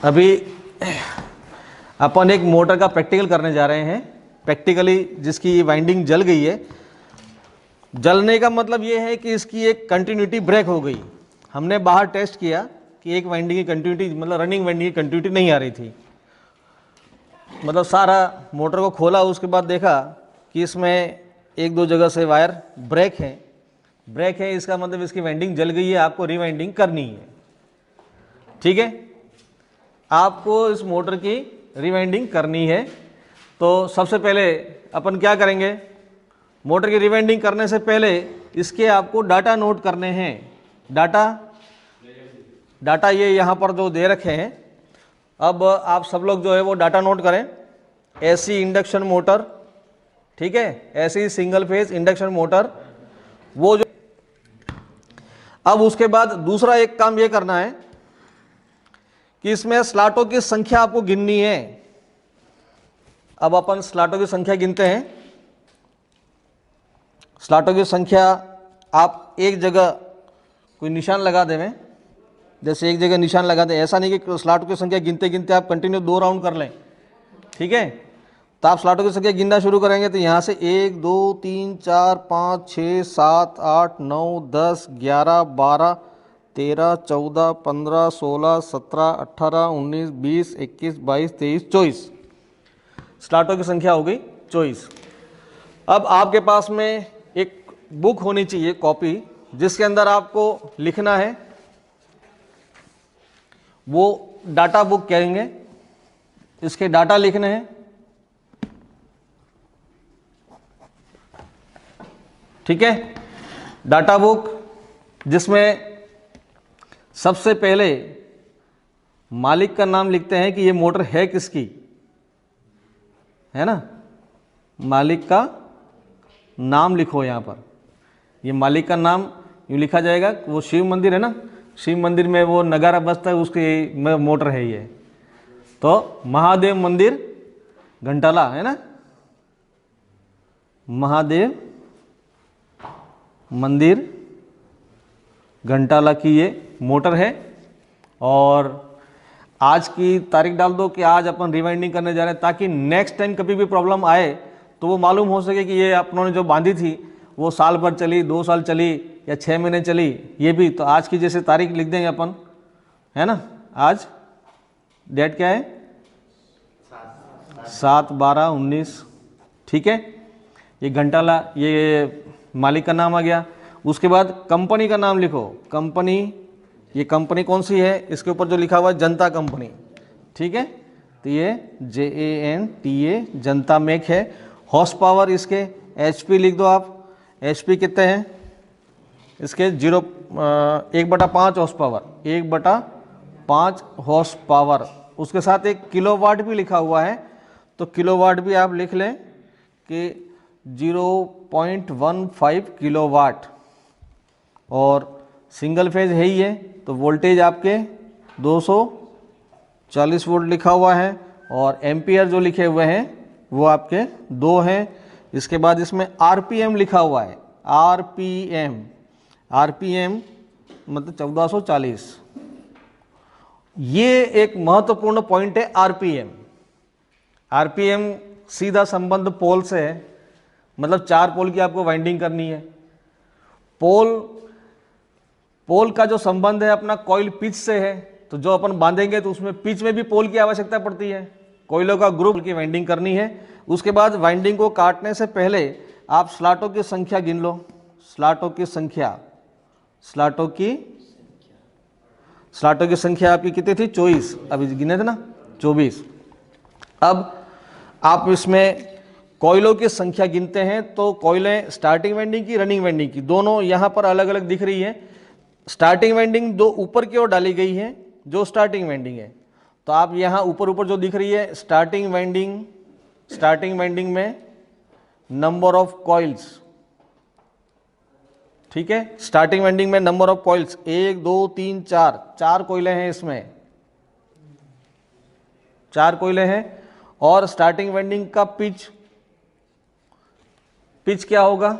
अभी अपन एक मोटर का प्रैक्टिकल करने जा रहे हैं। प्रैक्टिकली जिसकी वाइंडिंग जल गई है, जलने का मतलब ये है कि इसकी एक कंटिन्यूटी ब्रेक हो गई। हमने बाहर टेस्ट किया कि एक वाइंडिंग की कंटिन्यूटी मतलब रनिंग वाइंडिंग की कंटिन्यूटी नहीं आ रही थी। मतलब सारा मोटर को खोला, उसके बाद देखा कि इसमें एक दो जगह से वायर ब्रेक है। इसका मतलब इसकी वाइंडिंग जल गई है, आपको रीवाइंडिंग करनी है। ठीक है, आपको इस मोटर की रीवाइंडिंग करनी है। तो सबसे पहले अपन क्या करेंगे, मोटर की रीवाइंडिंग करने से पहले इसके आपको डाटा नोट करने हैं। डाटा ये यहाँ पर जो दे रखे हैं, अब आप सब लोग जो है वो डाटा नोट करें। एसी इंडक्शन मोटर, ठीक है, AC single phase induction motor, वो जो। अब उसके बाद दूसरा एक काम ये करना है कि इसमें स्लॉटों की संख्या आपको गिननी है। अब अपन स्लॉटों की संख्या गिनते हैं। स्लॉटों की संख्या आप एक जगह कोई निशान लगा देवें, जैसे एक जगह निशान लगा दें। ऐसा नहीं कि स्लॉटों की संख्या गिनते गिनते आप कंटिन्यू 2 राउंड कर लें। ठीक है, तो आप स्लॉटों की संख्या गिनना शुरू करेंगे तो यहाँ से 1 2 3 4 5 6 7 8 9 10 11 12 13 14 15 16 17 18 19 20 21 22 23 24 स्लॉटों की संख्या हो गई 24। अब आपके पास में एक बुक होनी चाहिए, कॉपी, जिसके अंदर आपको लिखना है। वो डाटा बुक कहेंगे, इसके डाटा लिखने हैं। ठीक है, डाटा बुक जिसमें सबसे पहले मालिक का नाम लिखते हैं कि ये मोटर है किसकी, है ना। मालिक का नाम लिखो यहाँ पर। ये मालिक का नाम यूँ लिखा जाएगा। वो शिव मंदिर है ना, शिव मंदिर में वो नगारा बजता है, उसकी मोटर है ये। तो महादेव मंदिर घंटाला, है ना, महादेव मंदिर घंटाला की ये मोटर है। और आज की तारीख डाल दो कि आज अपन रिवाइंडिंग करने जा रहे हैं, ताकि नेक्स्ट टाइम कभी भी प्रॉब्लम आए तो वो मालूम हो सके कि ये अपनों ने जो बांधी थी वो साल भर चली, 2 साल चली या 6 महीने चली। ये भी तो आज की जैसे तारीख लिख देंगे अपन, है ना। आज डेट क्या है, 7/12/19। ठीक है, ये घंटाला, ये मालिक का नाम आ गया। उसके बाद कंपनी का नाम लिखो। कंपनी, ये कंपनी कौन सी है, इसके ऊपर जो लिखा हुआ है जनता कंपनी। ठीक है, तो ये JANTA जनता मेक है। हॉर्स पावर इसके HP लिख दो आप। HP कितने हैं इसके, 1/5 हॉर्स पावर, 1/5 हॉर्स पावर। उसके साथ एक किलोवाट भी लिखा हुआ है, तो किलोवाट भी आप लिख लें कि 0.15 किलोवाट। और सिंगल फेज है ही है, तो वोल्टेज आपके 240 वोल्ट लिखा हुआ है। और एम्पियर जो लिखे हुए हैं वो आपके 2 हैं। इसके बाद इसमें RPM लिखा हुआ है। RPM मतलब 1440। ये एक महत्वपूर्ण पॉइंट है। RPM सीधा संबंध पोल से है, मतलब 4 पोल की आपको वाइंडिंग करनी है। पोल का जो संबंध है अपना कॉइल पिच से है, तो जो अपन बांधेंगे तो उसमें पिच में भी पोल की आवश्यकता पड़ती है। कोयलों का ग्रुप की वाइंडिंग करनी है। उसके बाद वाइंडिंग को काटने से पहले आप स्लॉटों की संख्या गिन लो। स्लॉटों की संख्या आपकी कितनी थी, 24। अभी गिने थे ना, 24। अब आप इसमें कोयलों की संख्या गिनते हैं, तो कोयलें स्टार्टिंग वाइंडिंग की, रनिंग वाइंडिंग की, दोनों यहाँ पर अलग अलग दिख रही है। स्टार्टिंग वाइंडिंग दो ऊपर की ओर डाली गई है, जो स्टार्टिंग वाइंडिंग है। तो आप यहाँ ऊपर जो दिख रही है स्टार्टिंग वाइंडिंग में नंबर ऑफ कॉइल्स। ठीक है, स्टार्टिंग वाइंडिंग में नंबर ऑफ कॉइल्स 1 2 3 4 कोयले हैं इसमें, 4 कोयले हैं। और स्टार्टिंग वाइंडिंग का पिच क्या होगा,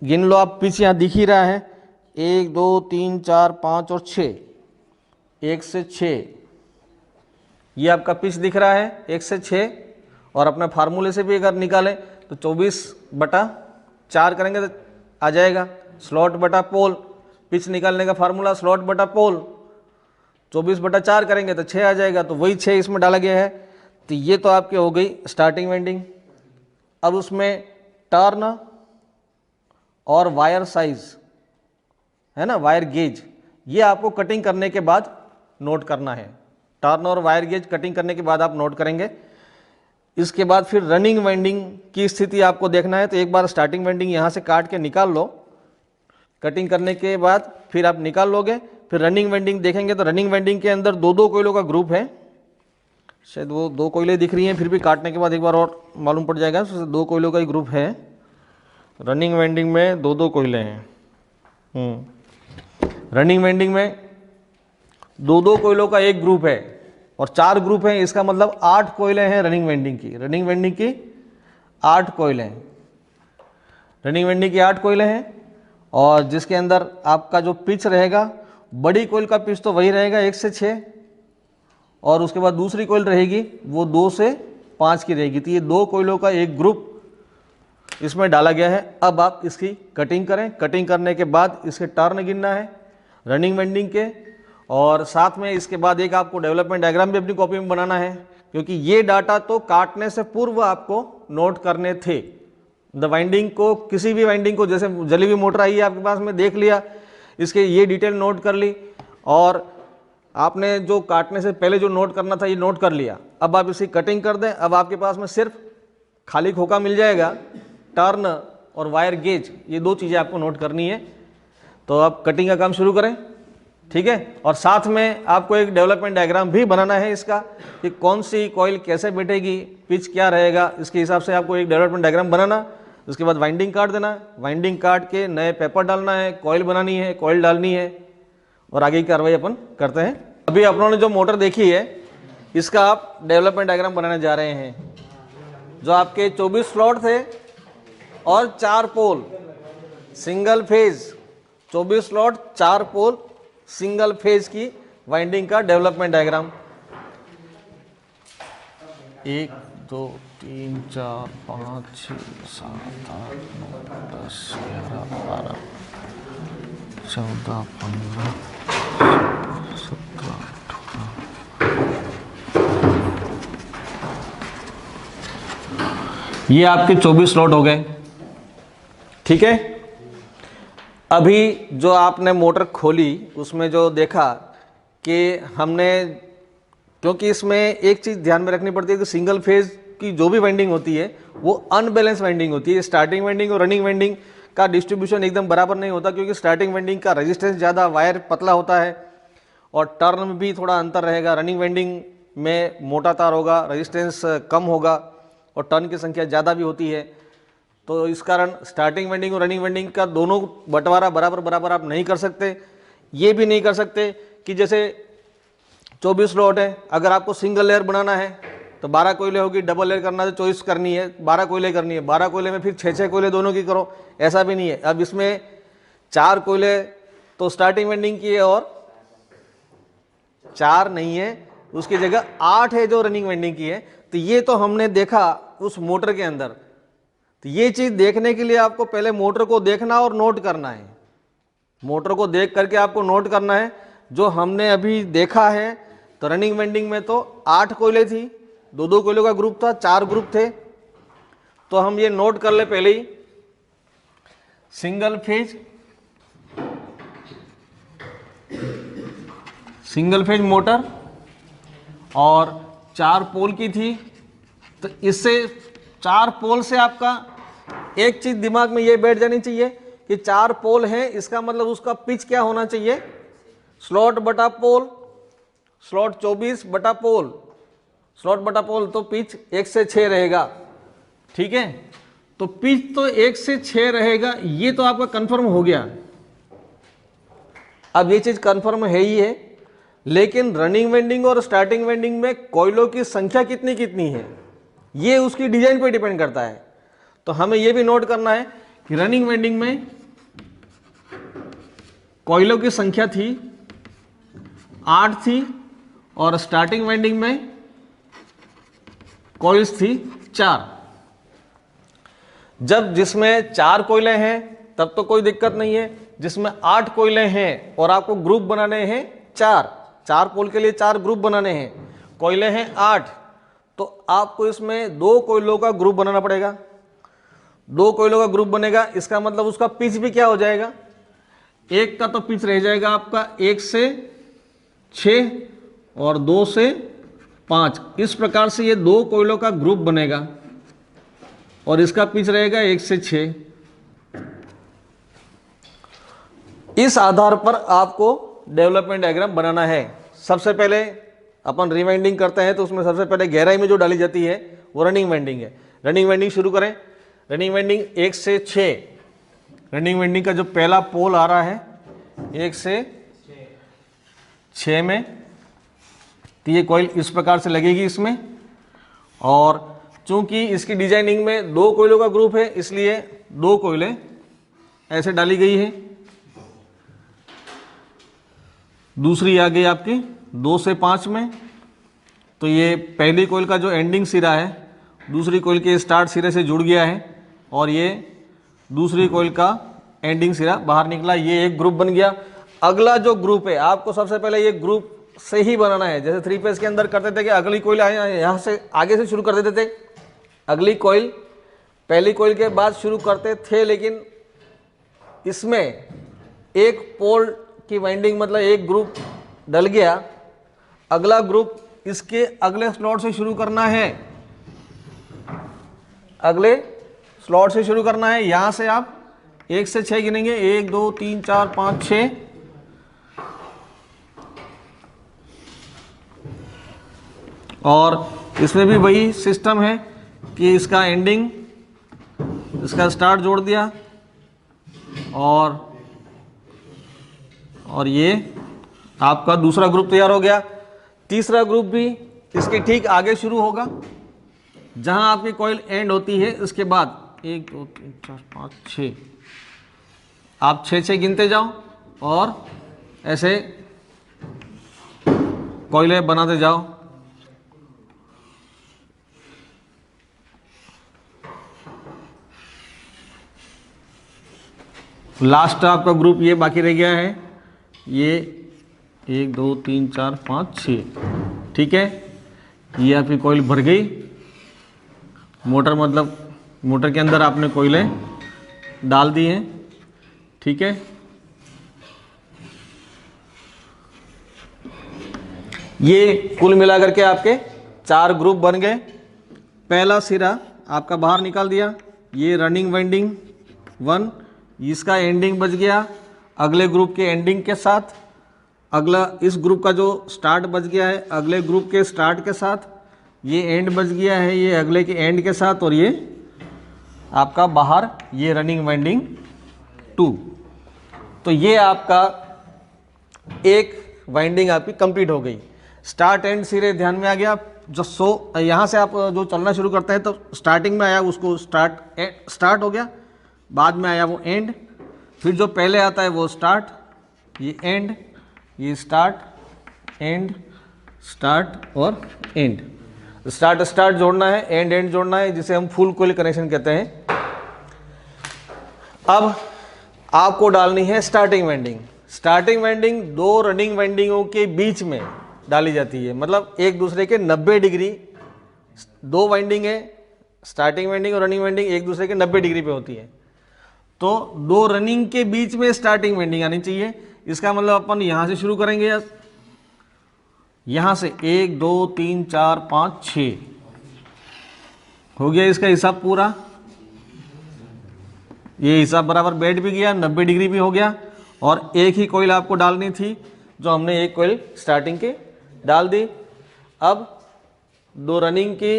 गिन लो आप। पिच यहाँ दिख ही रहा है, 1 2 3 4 5 और 6, 1 से 6 ये आपका पिच दिख रहा है 1 से 6, और अपने फार्मूले से भी अगर निकालें तो 24/4 करेंगे तो आ जाएगा। स्लॉट बटा पोल, पिच निकालने का फार्मूला स्लॉट बटा पोल, 24/4 करेंगे तो 6 आ जाएगा, तो वही 6 इसमें डाला गया है। तो ये तो आपकी हो गई स्टार्टिंग वाइंडिंग। अब उसमें टर्न और वायर साइज है ना, वायर गेज, ये आपको कटिंग करने के बाद नोट करना है। टर्न और वायर गेज कटिंग करने के बाद आप नोट करेंगे। इसके बाद फिर रनिंग वाइंडिंग की स्थिति आपको देखना है। तो एक बार स्टार्टिंग वाइंडिंग यहाँ से काट के निकाल लो, कटिंग करने के बाद फिर आप निकाल लोगे। फिर रनिंग वाइंडिंग देखेंगे तो रनिंग वाइंडिंग के अंदर 2-2 कोयलों का ग्रुप है, शायद वो 2 कोयले दिख रही हैं, फिर भी काटने के बाद एक बार और मालूम पड़ जाएगा। 2 कोयलों का ही ग्रुप है रनिंग वाइंडिंग में, 2-2 कोयले हैं। रनिंग वाइंडिंग में 2-2 कोयलों का एक ग्रुप है और 4 ग्रुप हैं, इसका मतलब 8 कोयले हैं रनिंग वाइंडिंग की। रनिंग वाइंडिंग की 8 कोयले हैं, रनिंग वाइंडिंग की 8 कोयले हैं। और जिसके अंदर आपका जो पिच रहेगा, बड़ी कोयल का पिच तो वही रहेगा 1 से 6, और उसके बाद दूसरी कोयल रहेगी वो 2 से 5 की रहेगी। तो ये 2 कोयलों का एक ग्रुप इसमें डाला गया है। अब आप इसकी कटिंग करें। कटिंग करने के बाद इसके टर्न गिनना है रनिंग वाइंडिंग के, और साथ में इसके बाद एक आपको डेवलपमेंट डायग्राम भी अपनी कॉपी में बनाना है, क्योंकि ये डाटा तो काटने से पूर्व आपको नोट करने थे। द वाइंडिंग को, किसी भी वाइंडिंग को, जैसे जली हुई मोटर आई है आपके पास में, देख लिया, इसके ये डिटेल नोट कर ली, और आपने जो काटने से पहले जो नोट करना था ये नोट कर लिया। अब आप इसकी कटिंग कर दें। अब आपके पास में सिर्फ खाली खोखा मिल जाएगा, टर्न और वायर गेज, ये 2 चीज़ें आपको नोट करनी है। तो आप कटिंग का काम शुरू करें, ठीक है। और साथ में आपको एक डेवलपमेंट डायग्राम भी बनाना है इसका, कि कौन सी कॉइल कैसे बैठेगी, पिच क्या रहेगा, इसके हिसाब से आपको एक डेवलपमेंट डायग्राम बनाना। उसके बाद वाइंडिंग काट देना, वाइंडिंग काट के नए पेपर डालना है, कॉइल बनानी है, कॉइल डालनी है, और आगे की कार्रवाई अपन करते हैं। अभी अपनों ने जो मोटर देखी है इसका आप डेवलपमेंट डायग्राम बनाने जा रहे हैं। जो आपके 24 स्लॉट थे और 4 pole single phase, 24 slot 4 pole single phase की वाइंडिंग का डेवलपमेंट डायग्राम। 1 2 3 4 5 6 7 8 9 10 11 12 14 15 17 ये आपके 24 स्लॉट हो गए, ठीक है। अभी जो आपने मोटर खोली उसमें जो देखा कि हमने, क्योंकि इसमें एक चीज़ ध्यान में रखनी पड़ती है कि सिंगल फेज की जो भी वाइंडिंग होती है वो अनबैलेंस वाइंडिंग होती है। स्टार्टिंग वाइंडिंग और रनिंग वाइंडिंग का डिस्ट्रीब्यूशन एकदम बराबर नहीं होता, क्योंकि स्टार्टिंग वाइंडिंग का रेजिस्टेंस ज़्यादा, वायर पतला होता है, और टर्न में भी थोड़ा अंतर रहेगा। रनिंग वाइंडिंग में मोटा तार होगा, रेजिस्टेंस कम होगा, और टर्न की संख्या ज़्यादा भी होती है। तो इस कारण स्टार्टिंग वाइंडिंग और रनिंग वाइंडिंग का दोनों बंटवारा बराबर आप नहीं कर सकते। ये भी नहीं कर सकते कि जैसे 24 स्लॉट है, अगर आपको सिंगल लेयर बनाना है तो 12 कोयले होगी, डबल लेयर करना है तो चॉइस करनी है, 12 कोयले करनी है, 12 कोयले में फिर 6-6 कोयले दोनों की करो, ऐसा भी नहीं है। अब इसमें 4 कोयले तो स्टार्टिंग वाइंडिंग की है और 4 नहीं है, उसकी जगह 8 है जो रनिंग वाइंडिंग की है। तो ये तो हमने देखा उस मोटर के अंदर। तो ये चीज देखने के लिए आपको पहले मोटर को देखना और नोट करना है। मोटर को देख करके आपको नोट करना है। जो हमने अभी देखा है तो रनिंग वाइंडिंग में तो 8 कोयले थी, 2-2 कोयलों का ग्रुप था, 4 ग्रुप थे। तो हम ये नोट कर ले पहले ही, सिंगल फेज मोटर और 4 पोल की थी। तो इससे 4 पोल से आपका एक चीज दिमाग में ये बैठ जानी चाहिए कि 4 पोल है, इसका मतलब उसका पिच क्या होना चाहिए, स्लॉट बटा पोल, स्लॉट 24 बटा पोल, स्लॉट बटा पोल, तो पिच 1 से 6 रहेगा, ठीक है। तो पिच तो 1 से 6 रहेगा, ये तो आपका कंफर्म हो गया। अब ये चीज कंफर्म है ही है, लेकिन रनिंग वाइंडिंग और स्टार्टिंग वाइंडिंग में कोयलों की संख्या कितनी कितनी है ये उसकी डिजाइन पे डिपेंड करता है। तो हमें यह भी नोट करना है कि रनिंग वाइंडिंग में कोयलों की संख्या थी 8 थी और स्टार्टिंग वाइंडिंग में कॉइल्स थी 4। जब जिसमें 4 कोयले हैं तब तो कोई दिक्कत नहीं है। जिसमें 8 कोयले हैं और आपको ग्रुप बनाने हैं 4 पोल के लिए 4 ग्रुप बनाने हैं, कोयले हैं 8, तो आपको इसमें 2 कोयलों का ग्रुप बनाना पड़ेगा। 2 कोयलों का ग्रुप बनेगा, इसका मतलब उसका पिच भी क्या हो जाएगा, एक का तो पिच रह जाएगा आपका 1 से 6 और 2 से 5। इस प्रकार से ये 2 कोयलों का ग्रुप बनेगा और इसका पिच रहेगा 1 से 6। इस आधार पर आपको डेवलपमेंट डायग्राम बनाना है। सबसे पहले अपन रिवाइंडिंग करते हैं तो उसमें सबसे पहले गहराई में जो डाली जाती है वो रनिंग वाइंडिंग है। रनिंग वाइंडिंग शुरू करें। रनिंग वाइंडिंग 1 से 6, रनिंग वाइंडिंग का जो पहला पोल आ रहा है 1 से 6 में, तो ये कॉइल इस प्रकार से लगेगी इसमें। और चूंकि इसकी डिजाइनिंग में 2 कोयलों का ग्रुप है इसलिए 2 कोयलें ऐसे डाली गई है। दूसरी आ गई आपकी 2 से 5 में, तो ये पहली कोयल का जो एंडिंग सिरा है दूसरी कोयल के स्टार्ट सिरे से जुड़ गया है और ये दूसरी कोयल का एंडिंग सिरा बाहर निकला, ये एक ग्रुप बन गया। अगला जो ग्रुप है आपको सबसे पहले ये ग्रुप से ही बनाना है। जैसे 3 फेज के अंदर करते थे कि अगली कोयल यहाँ से आगे से शुरू कर देते थे, अगली कोयल पहली कोयल के बाद शुरू करते थे, लेकिन इसमें एक पोल की वाइंडिंग मतलब एक ग्रुप डल गया, अगला ग्रुप इसके अगले स्लॉट से शुरू करना है, अगले स्लॉट से शुरू करना है। यहां से आप 1 से 6 गिनेंगे, 1 2 3 4 5 6, और इसमें भी वही सिस्टम है कि इसका एंडिंग इसका स्टार्ट जोड़ दिया और ये आपका दूसरा ग्रुप तैयार हो गया। तीसरा ग्रुप भी इसके ठीक आगे शुरू होगा, जहां आपकी कॉइल एंड होती है उसके बाद 1 2 3 4 5 6, आप 6 गिनते जाओ और ऐसे कॉइलें बनाते जाओ। लास्ट आपका ग्रुप ये बाकी रह गया है, ये 1 2 3 4 5 6, ठीक है। ये आपकी कॉइल भर गई, मोटर मतलब मोटर के अंदर आपने कॉइलें डाल दी हैं, ठीक है। ये कुल मिलाकर के आपके 4 ग्रुप बन गए। पहला सिरा आपका बाहर निकाल दिया, ये रनिंग वाइंडिंग 1, इसका एंडिंग बच गया अगले ग्रुप के एंडिंग के साथ, अगला इस ग्रुप का जो स्टार्ट बच गया है अगले ग्रुप के स्टार्ट के साथ, ये एंड बच गया है ये अगले के एंड के साथ, और ये आपका बाहर ये रनिंग वाइंडिंग 2। तो ये आपका एक वाइंडिंग आपकी कंप्लीट हो गई। स्टार्ट एंड सिरे ध्यान में आ गया। जो यहाँ से आप जो चलना शुरू करते हैं तो स्टार्टिंग में आया उसको स्टार्ट हो गया, बाद में आया वो एंड, फिर जो पहले आता है वो स्टार्ट, ये एंड, ये स्टार्ट एंड स्टार्ट और एंड। स्टार्ट जोड़ना है, एंड जोड़ना है, जिसे हम फुल कॉइल कनेक्शन कहते हैं। अब आपको डालनी है starting winding. Starting winding 2 running वाइंडिंगों के बीच में डाली जाती है, मतलब एक दूसरे के 90 डिग्री। 2 वाइंडिंग है, स्टार्टिंग वाइंडिंग और रनिंग वाइंडिंग एक दूसरे के 90 डिग्री पे होती है, तो 2 रनिंग के बीच में स्टार्टिंग वाइंडिंग आनी चाहिए। इसका मतलब अपन यहां से शुरू करेंगे, यहां से 1 2 3 4 5 6 हो गया इसका हिसाब पूरा। ये हिसाब बराबर बैठ भी गया, 90 डिग्री भी हो गया, और एक ही कॉइल आपको डालनी थी जो हमने एक कॉइल स्टार्टिंग के डाल दी। अब 2 रनिंग की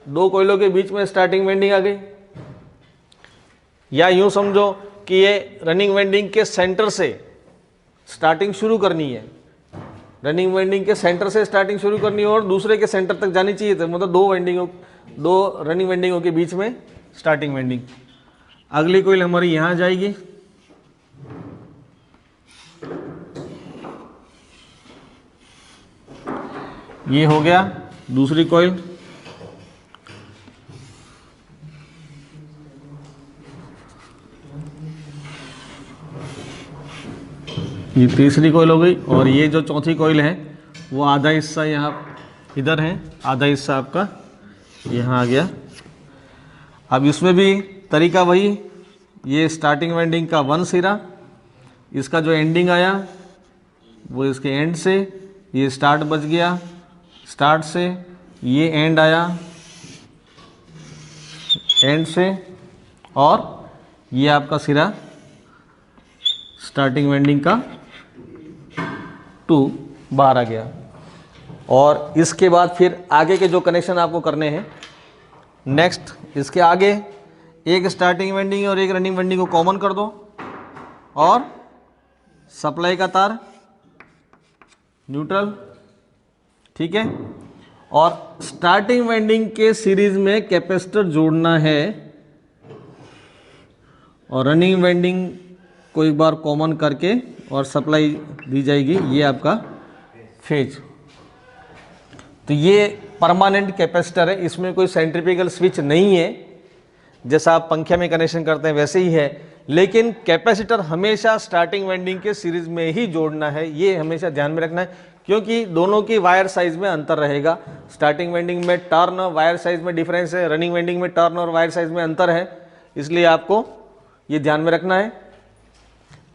2 कॉइलों के बीच में स्टार्टिंग वाइंडिंग आ गई, या यूं समझो कि ये रनिंग वाइंडिंग के सेंटर से स्टार्टिंग शुरू करनी है, रनिंग वाइंडिंग के सेंटर से स्टार्टिंग शुरू करनी है और दूसरे के सेंटर तक जानी चाहिए, तो मतलब 2 रनिंग वाइंडिंगों के बीच में स्टार्टिंग वाइंडिंग। अगली कॉइल हमारी यहां जाएगी, ये हो गया दूसरी कॉइल। ये तीसरी कोयल हो गई, और ये जो चौथी कोयल है वो आधा हिस्सा यहाँ इधर है, आधा हिस्सा आपका यहाँ आ गया। अब इसमें भी तरीका वही, ये स्टार्टिंग वाइंडिंग का वन सिरा, इसका जो एंडिंग आया वो इसके एंड से, ये स्टार्ट बच गया, स्टार्ट से ये एंड आया एंड से, और ये आपका सिरा स्टार्टिंग वाइंडिंग का 2 बाहर आ गया। और इसके बाद फिर आगे के जो कनेक्शन आपको करने हैं, नेक्स्ट इसके आगे एक स्टार्टिंग वाइंडिंग और एक रनिंग वाइंडिंग को कॉमन कर दो, और सप्लाई का तार न्यूट्रल, ठीक है। और स्टार्टिंग वाइंडिंग के सीरीज में कैपेसिटर जोड़ना है, और रनिंग वाइंडिंग को एक बार कॉमन करके और सप्लाई दी जाएगी, ये आपका फेज। तो ये परमानेंट कैपेसिटर है, इसमें कोई सेंट्रीफ्यूगल स्विच नहीं है, जैसा आप पंखे में कनेक्शन करते हैं वैसे ही है, लेकिन कैपेसिटर हमेशा स्टार्टिंग वाइंडिंग के सीरीज में ही जोड़ना है, ये हमेशा ध्यान में रखना है, क्योंकि दोनों की वायर साइज में अंतर रहेगा। स्टार्टिंग वाइंडिंग में टर्न वायर साइज में डिफरेंस है, रनिंग वाइंडिंग में टर्न और वायर साइज में अंतर है, इसलिए आपको ये ध्यान में रखना है।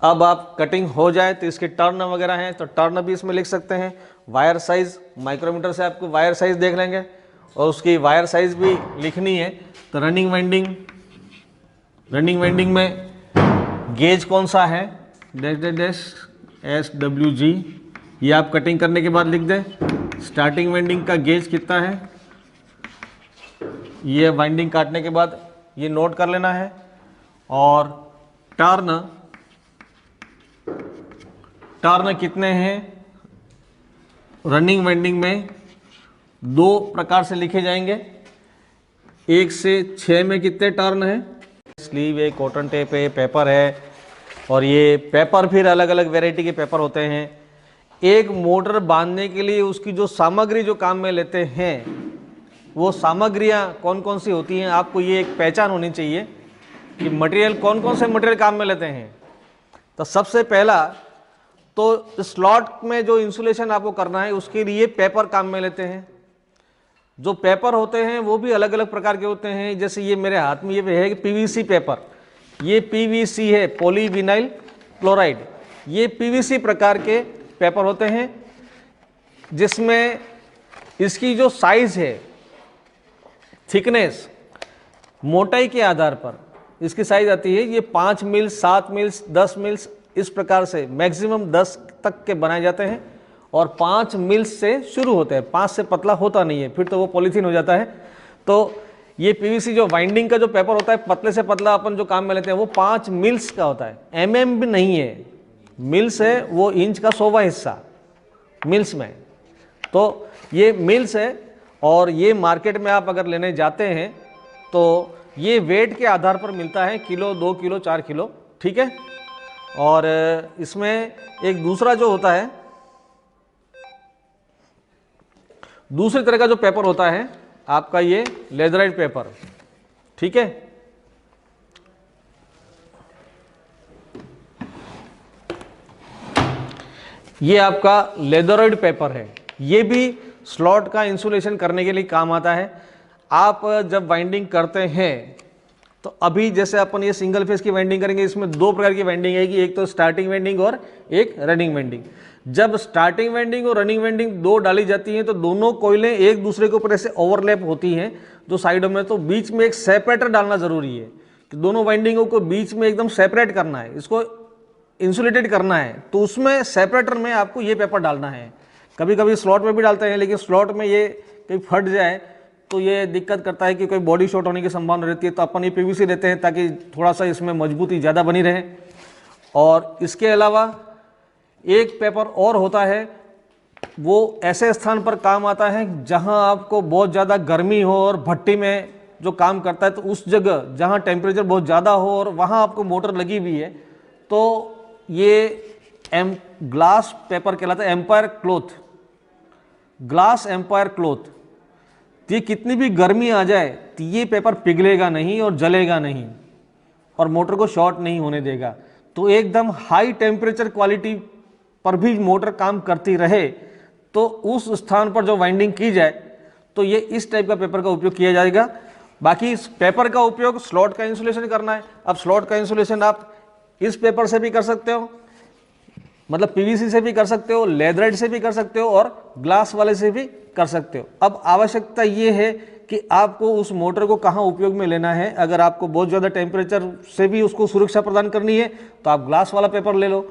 अब आप कटिंग हो जाए तो इसके टर्न वगैरह हैं, तो टर्न भी इसमें लिख सकते हैं। वायर साइज माइक्रोमीटर से आपको वायर साइज देख लेंगे, और उसकी वायर साइज भी लिखनी है। तो रनिंग वाइंडिंग में गेज कौन सा है, डैश डैश डैश SWG, ये आप कटिंग करने के बाद लिख दें। स्टार्टिंग वाइंडिंग का गेज कितना है, ये वाइंडिंग काटने के बाद ये नोट कर लेना है। और टर्न कितने हैं, रनिंग वाइंडिंग में 2 प्रकार से लिखे जाएंगे, 1 से 6 में कितने टर्न है, स्लीव है, कॉटन टेप है, पेपर है, और ये पेपर फिर अलग अलग वैरायटी के पेपर होते हैं। एक मोटर बांधने के लिए उसकी जो सामग्री जो काम में लेते हैं, वो सामग्रियां कौन कौन सी होती हैं, आपको ये एक पहचान होनी चाहिए कि मटेरियल कौन कौन से मटेरियल काम में लेते हैं। तो सबसे पहला तो स्लॉट में जो इंसुलेशन आपको करना है उसके लिए पेपर काम में लेते हैं। जो पेपर होते हैं वो भी अलग अलग प्रकार के होते हैं, जैसे ये मेरे हाथ में ये है कि PVC पेपर, ये PVC है, पॉलीविनाइल क्लोराइड, ये PVC प्रकार के पेपर होते हैं, जिसमें इसकी जो साइज है, थिकनेस, मोटाई के आधार पर इसकी साइज आती है। ये 5 मिल, 7 मिल, 10 मिल, इस प्रकार से मैक्सिमम 10 तक के बनाए जाते हैं, और 5 मिल से शुरू होते हैं, 5 से पतला होता नहीं है, फिर तो वो पॉलीथीन हो जाता है। तो ये PVC जो वाइंडिंग का जो पेपर होता है, पतले से पतला अपन जो काम में लेते हैं, वो 5 मिल्स का होता है, mm भी नहीं है, मिल्स है, वो इंच का 100वां हिस्सा मिल्स में। तो ये मिल्स है, और ये मार्केट में आप अगर लेने जाते हैं तो ये वेट के आधार पर मिलता है, किलो, 2 किलो, 4 किलो, ठीक है। और इसमें एक दूसरा जो होता है, दूसरी तरह का जो पेपर होता है आपका, ये लेदराइट पेपर, ठीक है। ये आपका लेदराइट पेपर है, ये भी स्लॉट का इंसुलेशन करने के लिए काम आता है। आप जब वाइंडिंग करते हैं तो अभी जैसे अपन ये सिंगल फेस की वाइंडिंग करेंगे, इसमें 2 प्रकार की वाइंडिंग है, एक तो स्टार्टिंग वाइंडिंग और एक रनिंग वाइंडिंग। जब स्टार्टिंग वाइंडिंग और रनिंग वाइंडिंग 2 डाली जाती हैं तो दोनों कोयलें एक दूसरे के ऊपर ऐसे ओवरलैप होती हैं जो साइडों में, तो बीच में एक सेपरेटर डालना जरूरी है कि दोनों वाइंडिंगों को बीच में एकदम सेपरेट करना है, इसको इंसुलेटेड करना है। तो उसमें सेपरेटर में आपको ये पेपर डालना है। कभी कभी स्लॉट में भी डालते हैं, लेकिन स्लॉट में ये कहीं फट जाए तो ये दिक्कत करता है कि कोई बॉडी शॉर्ट होने की संभावना रहती है, तो अपन ये PVC देते हैं ताकि थोड़ा सा इसमें मजबूती ज़्यादा बनी रहे। और इसके अलावा एक पेपर और होता है, वो ऐसे स्थान पर काम आता है जहां आपको बहुत ज़्यादा गर्मी हो और भट्टी में जो काम करता है, तो उस जगह जहां टेम्परेचर बहुत ज़्यादा हो और वहां आपको मोटर लगी हुई है, तो ये ग्लास पेपर कहलाता है, empire cloth, glass empire cloth. ये कितनी भी गर्मी आ जाए तो ये पेपर पिघलेगा नहीं और जलेगा नहीं और मोटर को शॉर्ट नहीं होने देगा। तो एकदम हाई टेम्परेचर क्वालिटी पर भी मोटर काम करती रहे तो उस स्थान पर जो वाइंडिंग की जाए तो ये इस टाइप का पेपर का उपयोग किया जाएगा। बाकी इस पेपर का उपयोग स्लॉट का इंसुलेशन करना है। अब स्लॉट का इंसुलेशन आप इस पेपर से भी कर सकते हो, मतलब पीवीसी से भी कर सकते हो, लेदराइट से भी कर सकते हो और ग्लास वाले से भी कर सकते हो। अब आवश्यकता ये है कि आपको उस मोटर को कहाँ उपयोग में लेना है। अगर आपको बहुत ज़्यादा टेम्परेचर से भी उसको सुरक्षा प्रदान करनी है तो आप ग्लास वाला पेपर ले लो,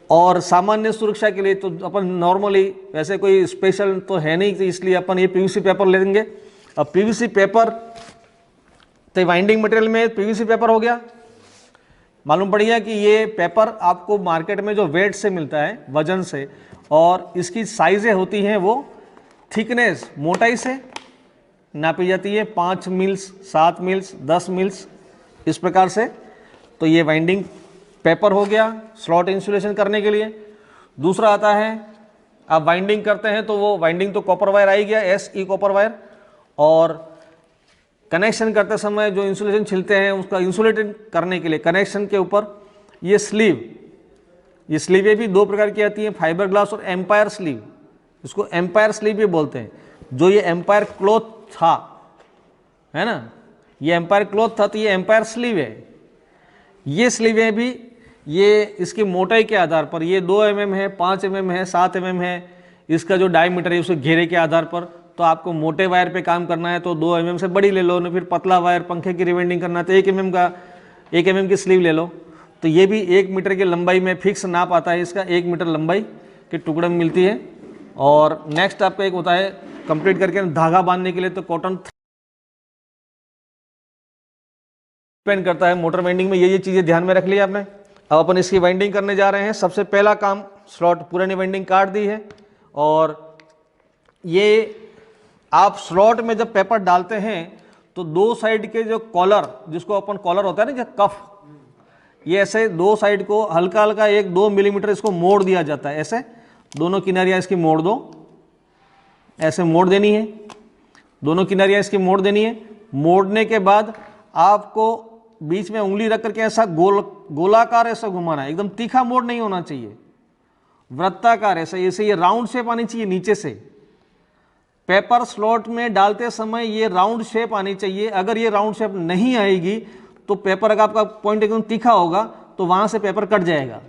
और सामान्य सुरक्षा के लिए तो अपन नॉर्मली वैसे कोई स्पेशल तो है नहीं, तो इसलिए अपन ये पीवीसी पेपर ले लेंगे। अब पीवीसी पेपर तो वाइंडिंग मटेरियल में पीवीसी पेपर हो गया। मालूम पड़ गया कि ये पेपर आपको मार्केट में जो वेट से मिलता है, वजन से, और इसकी साइजें होती हैं वो थिकनेस, मोटाई से नापी जाती है, 5 मिल्स, 7 मिल्स, 10 मिल्स, इस प्रकार से। तो ये वाइंडिंग पेपर हो गया स्लॉट इंसुलेशन करने के लिए। दूसरा आता है, आप वाइंडिंग करते हैं तो वो वाइंडिंग तो कॉपर वायर आई गया, SE कॉपर वायर, और कनेक्शन करते समय जो इंसुलेशन छिलते हैं उसका इंसुलेटेड करने के लिए कनेक्शन के ऊपर ये स्लीव, ये स्लीवें भी 2 प्रकार की आती हैं, फाइबर ग्लास और एम्पायर स्लीव। इसको एम्पायर स्लीव भी बोलते हैं। जो ये एम्पायर क्लॉथ था, है ना, ये एम्पायर क्लॉथ था तो ये एम्पायर स्लीव है। ये स्लीवें भी ये इसकी मोटाई के आधार पर, ये 2 mm है, 5 mm है, 7 mm है, इसका जो डायमीटर है उसके घेरे के आधार पर। तो आपको मोटे वायर पे काम करना है तो 2 mm से बड़ी ले लो, ना फिर पतला वायर पंखे की रिवेंडिंग करना है तो 1 mm की स्लीव ले लो। तो ये भी 1 मीटर की लंबाई में फिक्स नाप आता है इसका, 1 मीटर लंबाई के टुकड़े में मिलती है। और नेक्स्ट आपका एक होता है कंप्लीट करके धागा बांधने के लिए, तो कॉटन डिपेंड करता है। मोटर वाइंडिंग में ये चीज़ें ध्यान में रख लिया आपने। अब अपन इसकी वाइंडिंग करने जा रहे हैं। सबसे पहला काम, स्लॉट पुरानी वाइंडिंग काट दी है, और ये आप स्लॉट में जब पेपर डालते हैं तो 2 साइड के जो कॉलर, जिसको अपन कॉलर होता है ना, जो कफ, ये ऐसे 2 साइड को हल्का हल्का 1-2 मिलीमीटर इसको मोड़ दिया जाता है। ऐसे दोनों किनारियाँ इसकी मोड़ दो, ऐसे मोड़ देनी है, दोनों किनारियाँ इसकी मोड़ देनी है। मोड़ने के बाद आपको बीच में उंगली रख करके ऐसा गोलाकार ऐसा घुमाना है, एकदम तीखा मोड़ नहीं होना चाहिए, वृत्ताकार ऐसा, ऐसे ये राउंड शेप आनी चाहिए नीचे से। पेपर स्लॉट में डालते समय ये राउंड शेप आनी चाहिए। अगर ये राउंड शेप नहीं आएगी तो पेपर, अगर आपका पॉइंट एकदम तीखा होगा तो वहाँ से पेपर कट जाएगा।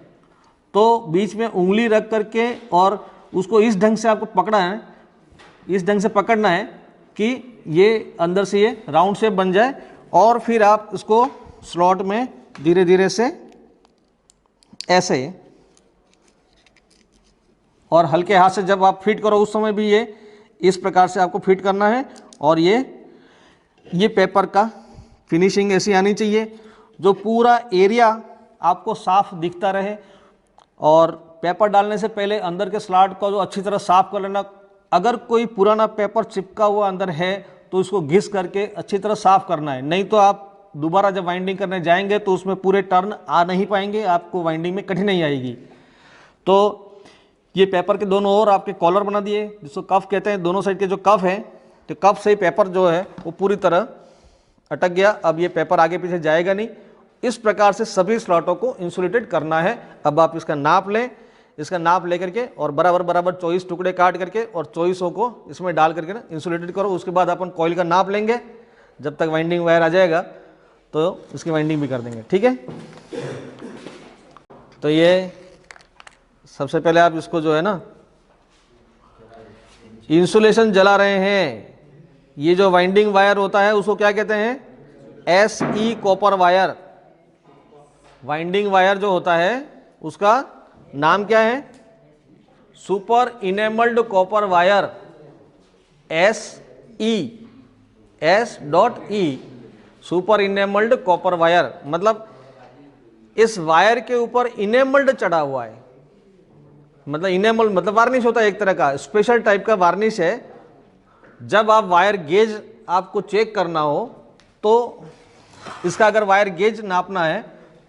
तो बीच में उंगली रख करके और उसको इस ढंग से आपको पकड़ा है, इस ढंग से पकड़ना है कि ये अंदर से ये राउंड शेप बन जाए, और फिर आप इसको स्लॉट में धीरे धीरे से ऐसे, और हल्के हाथ से जब आप फिट करो उस समय भी ये इस प्रकार से आपको फिट करना है। और ये पेपर का फिनिशिंग ऐसी आनी चाहिए जो पूरा एरिया आपको साफ दिखता रहे। और पेपर डालने से पहले अंदर के स्लॉट को जो अच्छी तरह साफ कर लेना। अगर कोई पुराना पेपर चिपका हुआ अंदर है तो उसको घिस करके अच्छी तरह साफ करना है, नहीं तो आप दोबारा जब वाइंडिंग करने जाएंगे तो उसमें पूरे टर्न आ नहीं पाएंगे, आपको वाइंडिंग में कठिनाई आएगी। तो ये पेपर के दोनों ओर आपके कॉलर बना दिए, जिसको कफ कहते हैं। दोनों साइड के जो कफ है, तो कफ से ही पेपर जो है वो पूरी तरह अटक गया। अब ये पेपर आगे पीछे जाएगा नहीं। इस प्रकार से सभी स्लॉटों को इंसुलेटेड करना है। अब आप इसका नाप लें, इसका नाप लेकर के और बराबर 24 टुकड़े काट करके और 24 को इसमें डाल करके ना इंसुलेटेड करो। उसके बाद अपन कॉइल का नाप लेंगे, जब तक वाइंडिंग वायर आ जाएगा तो इसकी वाइंडिंग भी कर देंगे, ठीक है। तो ये सबसे पहले आप इसको जो है ना इंसुलेशन जला रहे हैं। ये जो वाइंडिंग वायर होता है उसको क्या कहते हैं? SE copper wire. Winding wire जो होता है उसका नाम क्या है? Super enamelled copper wire, S.E, super enamelled copper wire. मतलब इस वायर के ऊपर इनेमल्ड चढ़ा हुआ है। मतलब इनेमल मतलब वार्निश होता है एक तरह का, स्पेशल टाइप का वार्निश है। जब आप वायर गेज आपको चेक करना हो तो इसका अगर वायर गेज नापना है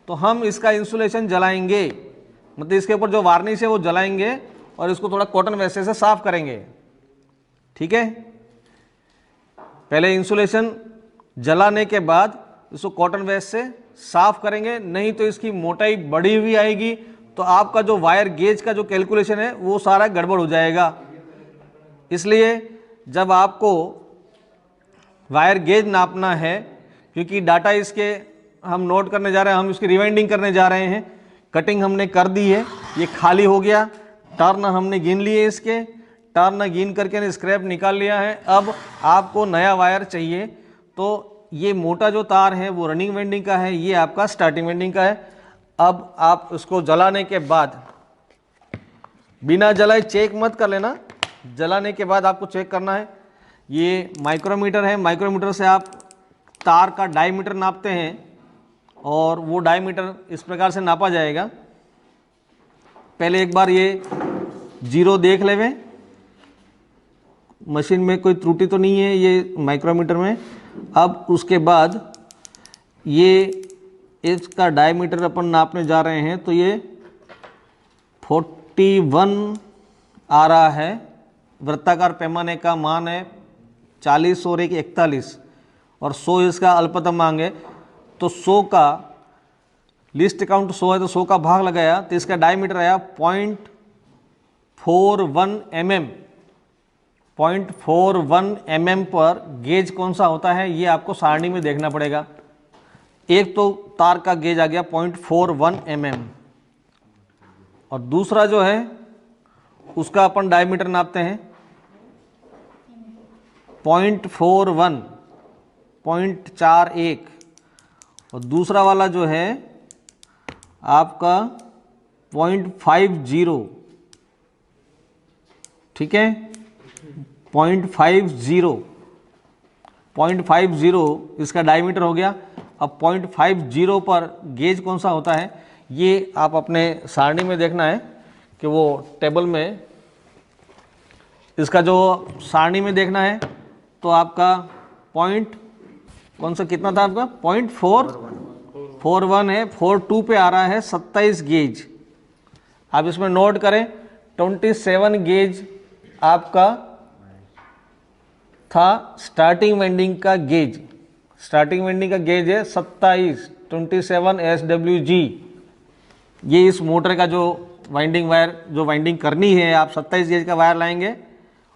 तो हम इसका इंसुलेशन जलाएंगे, मतलब इसके ऊपर जो वार्निश है वो जलाएंगे और इसको थोड़ा कॉटन वैसे से साफ करेंगे, ठीक है। पहले इंसुलेशन जलाने के बाद इसको कॉटन वेस्ट से साफ करेंगे, नहीं तो इसकी मोटाई बढ़ी हुई आएगी तो आपका जो वायर गेज का जो कैलकुलेशन है वो सारा गड़बड़ हो जाएगा। इसलिए जब आपको वायर गेज नापना है, क्योंकि डाटा इसके हम नोट करने जा रहे हैं, हम इसकी रिवाइंडिंग करने जा रहे हैं। कटिंग हमने कर दी है, ये खाली हो गया, टर्न हमने गिन लिए, इसके टर्न गिन करके स्क्रैप निकाल लिया है। अब आपको नया वायर चाहिए, तो ये मोटा जो तार है वो रनिंग वाइंडिंग का है, ये आपका स्टार्टिंग वाइंडिंग का है। अब आप उसको जलाने के बाद, बिना जलाए चेक मत कर लेना, जलाने के बाद आपको चेक करना है। ये माइक्रोमीटर है, माइक्रोमीटर से आप तार का डायमीटर नापते हैं और वो डायमीटर इस प्रकार से नापा जाएगा। पहले एक बार ये जीरो देख लेवे, मशीन में कोई त्रुटि तो नहीं है ये माइक्रोमीटर में। अब उसके बाद ये इसका डायमीटर अपन नापने जा रहे हैं, तो ये 41 आ रहा है। वृत्ताकार पैमाने का मान है 40 और 1 41 और 100 इसका अल्पतम मांग है। तो 100 का लिस्ट काउंट 100 है, तो 100 का भाग लगाया तो इसका डायमीटर आया 0.41 mm। 0.41 mm पर गेज कौन सा होता है ये आपको सारणी में देखना पड़ेगा। एक तो तार का गेज आ गया 0.41 mm और दूसरा जो है उसका अपन डायमीटर नापते हैं 0.41 0.41 और दूसरा वाला जो है आपका 0.50, ठीक है, 0.50 इसका डायमीटर हो गया। अब 0.50 पर गेज कौन सा होता है ये आप अपने सारणी में देखना है कि वो टेबल में इसका जो सारणी में देखना है। तो आपका पॉइंट कौन सा कितना था आपका 0.441 है, 42 पे आ रहा है 27 गेज। आप इसमें नोट करें 27 गेज आपका था स्टार्टिंग वाइंडिंग का गेज। स्टार्टिंग वाइंडिंग का गेज है 27 SWG। ये इस मोटर का जो वाइंडिंग वायर जो वाइंडिंग करनी है, आप 27 गेज का वायर लाएंगे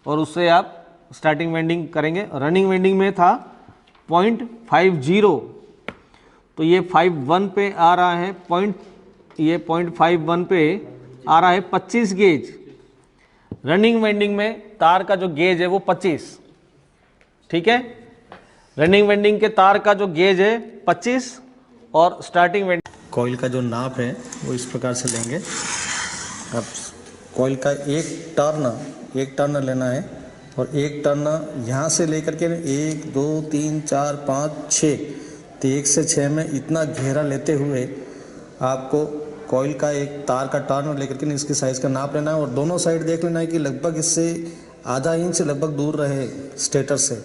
और उससे आप स्टार्टिंग वाइंडिंग करेंगे। रनिंग वाइंडिंग में था 0.50, तो ये 51 पे आ रहा है, ये 0.51 पे आ रहा है 25 गेज। रनिंग वाइंडिंग में तार का जो गेज है वो 25, ठीक है। रनिंग वाइंडिंग के तार का जो गेज है 25 और स्टार्टिंग वाइंडिंग कॉइल का जो नाप है वो इस प्रकार से लेंगे। अब कॉइल का एक टर्न लेना है और एक टर्न यहाँ से लेकर के 1 2 3 4 5 6, तो 1 से 6 में इतना घेरा लेते हुए आपको कॉइल का एक तार का टर्न लेकर के इसकी साइज़ का नाप लेना है और दोनों साइड देख लेना है कि लगभग इससे आधा इंच से लगभग दूर रहे स्टेटर से।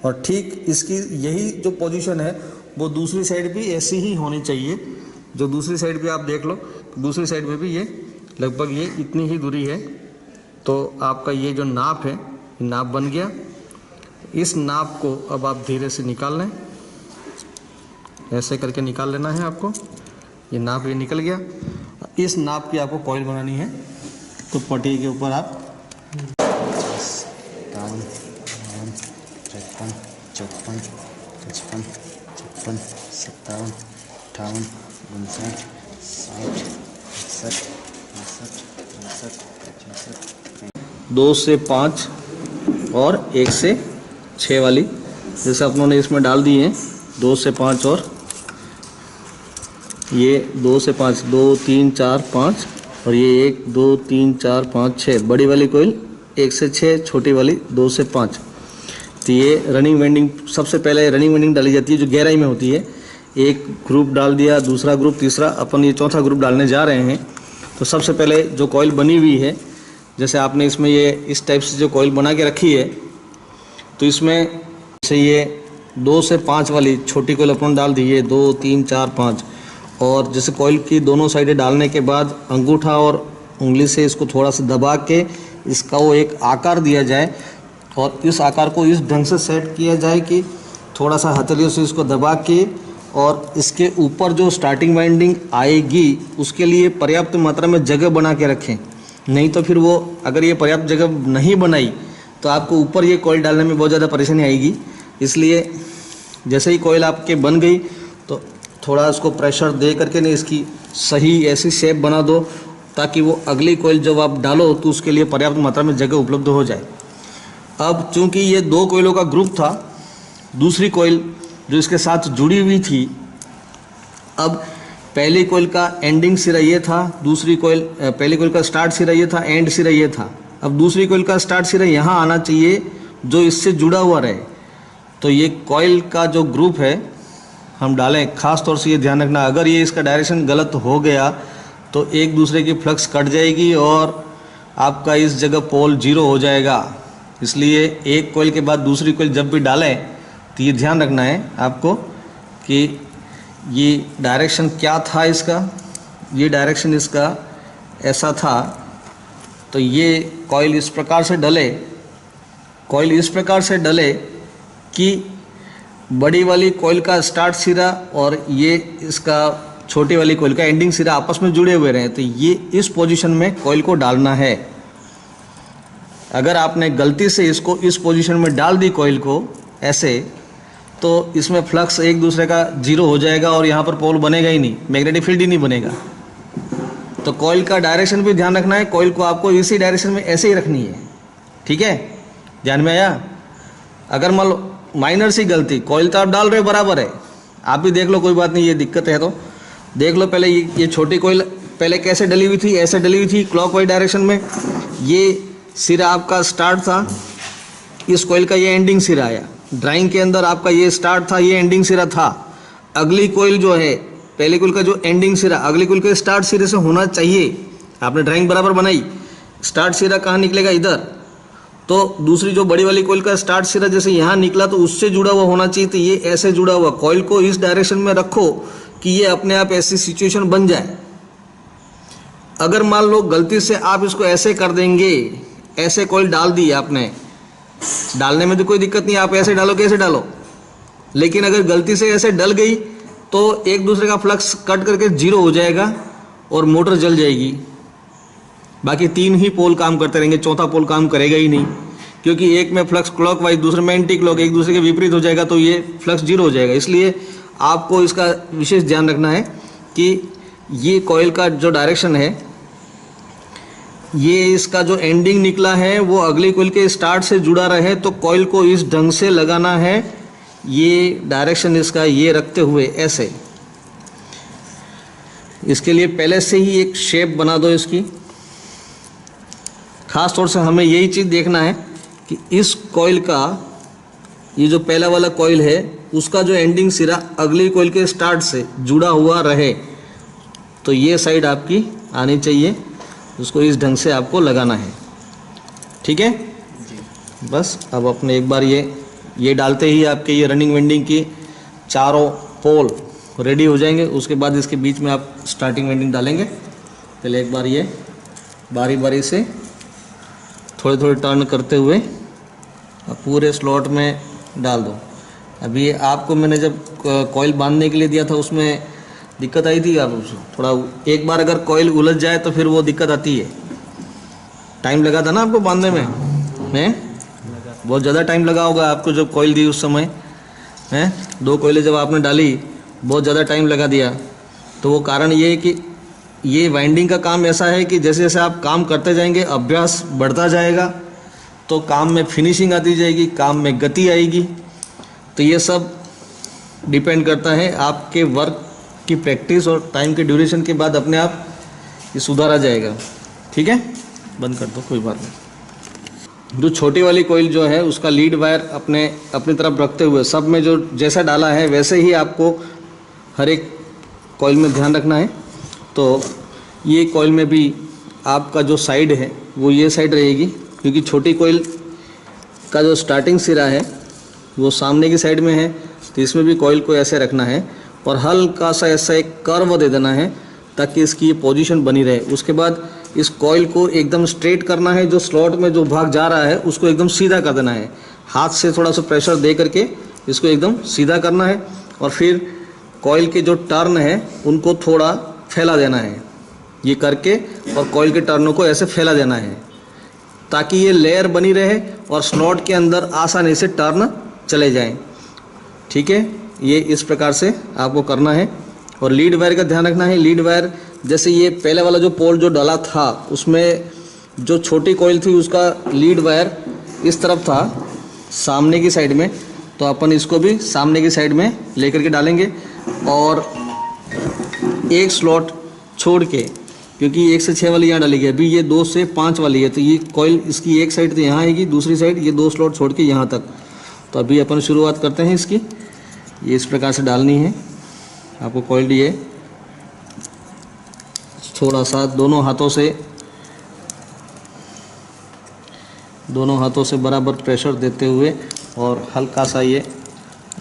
और ठीक इसकी यही जो पोजीशन है वो दूसरी साइड भी ऐसी ही होनी चाहिए। जो दूसरी साइड भी आप देख लो, दूसरी साइड में भी ये लगभग ये इतनी ही दूरी है। तो आपका ये जो नाप है नाप बन गया। इस नाप को अब आप धीरे से निकाल लें, ऐसे करके निकाल लेना है आपको। ये नाप ये निकल गया। इस नाप की आपको कॉइल बनानी है, तो पट्टी के ऊपर आप 57, 53, 54, 55, 56, 57, 58, 59, 60, 61, 62, 2 से 5 और 1 से 6 वाली, जैसे अपनों ने इसमें डाल दी है 2 से 5 और ये 2 से 5, 2 3 4 5 और ये 1 2 3 4 5 6 बड़ी वाली कोइल, 1 से 6 छोटी वाली 2 से 5। तो ये रनिंग वाइंडिंग, सबसे पहले रनिंग वाइंडिंग डाली जाती है जो गहराई में होती है। एक ग्रुप डाल दिया, दूसरा ग्रुप, तीसरा, अपन ये चौथा ग्रुप डालने जा रहे हैं। तो सबसे पहले जो कॉइल बनी हुई है, जैसे आपने इसमें ये इस टाइप से जो कॉइल बना के रखी है, तो इसमें से ये 2 से 5 वाली छोटी कॉइल अपन डाल दी है, 2 3 4 5। और जैसे कॉइल की दोनों साइडें डालने के बाद अंगूठा और उंगली से इसको थोड़ा सा दबा के इसका वो एक आकार दिया जाए और इस आकार को इस ढंग से सेट किया जाए कि थोड़ा सा हथेलियों से इसको दबा के और इसके ऊपर जो स्टार्टिंग वाइंडिंग आएगी उसके लिए पर्याप्त मात्रा में जगह बना के रखें। नहीं तो फिर वो अगर ये पर्याप्त जगह नहीं बनाई तो आपको ऊपर ये कॉइल डालने में बहुत ज़्यादा परेशानी आएगी। इसलिए जैसे ही कॉइल आपके बन गई तो थोड़ा उसको प्रेशर दे करके नहीं इसकी सही ऐसी शेप बना दो ताकि वो अगली कॉइल जब आप डालो तो उसके लिए पर्याप्त मात्रा में जगह उपलब्ध हो जाए। अब चूंकि ये 2 कॉइलों का ग्रुप था, दूसरी कॉइल जो इसके साथ जुड़ी हुई थी, अब पहली कॉइल का एंडिंग सिरा ये था, दूसरी कॉइल पहली कॉइल का स्टार्ट सिरा ये था, एंड सिरा ये था। अब दूसरी कॉइल का स्टार्ट सिरा यहाँ आना चाहिए जो इससे जुड़ा हुआ रहे। तो ये कॉइल का जो ग्रुप है हम डालें, खास तौर से ये ध्यान रखना, अगर ये इसका डायरेक्शन गलत हो गया तो एक दूसरे की फ्लक्स कट जाएगी और आपका इस जगह पोल 0 हो जाएगा। इसलिए एक कॉइल के बाद दूसरी कॉइल जब भी डालें तो ये ध्यान रखना है आपको कि ये डायरेक्शन क्या था इसका। ये डायरेक्शन इसका ऐसा था, तो ये कॉइल इस प्रकार से डले, कॉइल इस प्रकार से डले कि बड़ी वाली कॉइल का स्टार्ट सिरा और ये इसका छोटी वाली कॉइल का एंडिंग सिरा आपस में जुड़े हुए रहे। तो ये इस पोजीशन में कॉइल को डालना है। अगर आपने गलती से इसको इस पोजीशन में डाल दी कॉइल को ऐसे, तो इसमें फ्लक्स एक दूसरे का 0 हो जाएगा और यहाँ पर पोल बनेगा ही नहीं, मैग्नेटिक फील्ड ही नहीं बनेगा। तो कॉइल का डायरेक्शन भी ध्यान रखना है, कॉइल को आपको इसी डायरेक्शन में ऐसे ही रखनी है। ठीक है, ध्यान में आया। अगर मान लो माइनर सी गलती, कॉइल तो आप डाल रहे हो बराबर है, आप भी देख लो, कोई बात नहीं, ये दिक्कत है तो देख लो। पहले ये छोटी कॉइल पहले कैसे डली हुई थी, ऐसे डली हुई थी क्लॉकवाइज डायरेक्शन में। ये सिरा आपका स्टार्ट था, इस कॉइल का ये एंडिंग सिरा आया। ड्राइंग के अंदर आपका ये स्टार्ट था, ये एंडिंग सिरा था। अगली कॉइल जो है, पहली कॉइल का जो एंडिंग सिरा अगली कॉइल के स्टार्ट सिरे से होना चाहिए। आपने ड्राइंग बराबर बनाई, स्टार्ट सिरा कहाँ निकलेगा, इधर। तो दूसरी जो बड़ी वाली कॉइल का स्टार्ट सिरा जैसे यहाँ निकला तो उससे जुड़ा हुआ होना चाहिए। तो ये ऐसे जुड़ा हुआ, कॉइल को इस डायरेक्शन में रखो कि ये अपने आप ऐसी सिचुएशन बन जाए। अगर मान लो गलती से आप इसको ऐसे कर देंगे, ऐसे कॉइल डाल दी आपने, डालने में तो कोई दिक्कत नहीं, आप ऐसे डालो कैसे डालो, लेकिन अगर गलती से ऐसे डल गई तो एक दूसरे का फ्लक्स कट करके 0 हो जाएगा और मोटर जल जाएगी। बाकी 3 ही पोल काम करते रहेंगे, चौथा पोल काम करेगा ही नहीं, क्योंकि एक में फ्लक्स क्लॉकवाइज, दूसरे में एंटी क्लॉक, एक दूसरे के विपरीत हो जाएगा, तो ये फ्लक्स 0 हो जाएगा। इसलिए आपको इसका विशेष ध्यान रखना है कि ये कॉइल का जो डायरेक्शन है, ये इसका जो एंडिंग निकला है वो अगली कॉइल के स्टार्ट से जुड़ा रहे। तो कॉइल को इस ढंग से लगाना है, ये डायरेक्शन इसका ये रखते हुए ऐसे। इसके लिए पहले से ही एक शेप बना दो इसकी। खास तौर से हमें यही चीज़ देखना है कि इस कॉइल का, ये जो पहला वाला कॉइल है उसका जो एंडिंग सिरा अगली कॉइल के स्टार्ट से जुड़ा हुआ रहे। तो ये साइड आपकी आनी चाहिए, उसको इस ढंग से आपको लगाना है। ठीक है, बस अब अपने एक बार ये डालते ही आपके ये रनिंग वेंडिंग की चारों पोल रेडी हो जाएंगे। उसके बाद इसके बीच में आप स्टार्टिंग वेंडिंग डालेंगे। पहले एक बार ये बारी बारी से थोड़े थोड़े टर्न करते हुए पूरे स्लॉट में डाल दो। अभी आपको मैंने जब कॉइल बांधने के लिए दिया था उसमें दिक्कत आई थी, आप थोड़ा एक बार अगर कॉइल उलझ जाए तो फिर वो दिक्कत आती है। टाइम लगा था ना आपको बांधने में, बहुत ज़्यादा टाइम लगा होगा आपको जब कॉइल दी उस समय, 2 कॉइलें जब आपने डाली बहुत ज़्यादा टाइम लगा दिया। तो वो कारण ये है कि ये वाइंडिंग का काम ऐसा है कि जैसे जैसे आप काम करते जाएंगे, अभ्यास बढ़ता जाएगा, तो काम में फिनिशिंग आती जाएगी, काम में गति आएगी। तो ये सब डिपेंड करता है आपके वर्क की प्रैक्टिस और टाइम के ड्यूरेशन के बाद अपने आप ये सुधारा जाएगा। ठीक है, बंद कर दो, कोई बात नहीं। जो छोटी वाली कॉइल जो है उसका लीड वायर अपनी तरफ रखते हुए सब में जो जैसा डाला है वैसे ही आपको हर एक कॉइल में ध्यान रखना है। तो ये कॉइल में भी आपका जो साइड है वो ये साइड रहेगी, क्योंकि छोटी कॉइल का जो स्टार्टिंग सिरा है वो सामने की साइड में है। तो इसमें भी कॉइल को ऐसे रखना है और हल्का सा ऐसा एक कर्व दे देना है ताकि इसकी ये पोजीशन बनी रहे। उसके बाद इस कॉइल को एकदम स्ट्रेट करना है, जो स्लॉट में जो भाग जा रहा है उसको एकदम सीधा कर देना है। हाथ से थोड़ा सा प्रेशर दे करके इसको एकदम सीधा करना है और फिर कॉइल के जो टर्न है उनको थोड़ा फैला देना है, ये करके, और कॉइल के टर्नों को ऐसे फैला देना है ताकि ये लेयर बनी रहे और स्लॉट के अंदर आसानी से टर्न चले जाएं। ठीक है, ये इस प्रकार से आपको करना है। और लीड वायर का ध्यान रखना है। लीड वायर जैसे ये पहले वाला जो पोल जो डाला था उसमें जो छोटी कॉइल थी उसका लीड वायर इस तरफ था सामने की साइड में, तो अपन इसको भी सामने की साइड में लेकर के डालेंगे और एक स्लॉट छोड़ के, क्योंकि 1 से 6 वाली यहाँ डाली गई, अभी ये 2 से 5 वाली है, तो ये कॉइल इसकी एक साइड तो यहाँ आएगी, दूसरी साइड ये 2 स्लॉट छोड़ के यहाँ तक। तो अभी अपन शुरुआत करते हैं इसकी। ये इस प्रकार से डालनी है आपको कॉइल। ये थोड़ा सा दोनों हाथों से बराबर प्रेशर देते हुए और हल्का सा ये,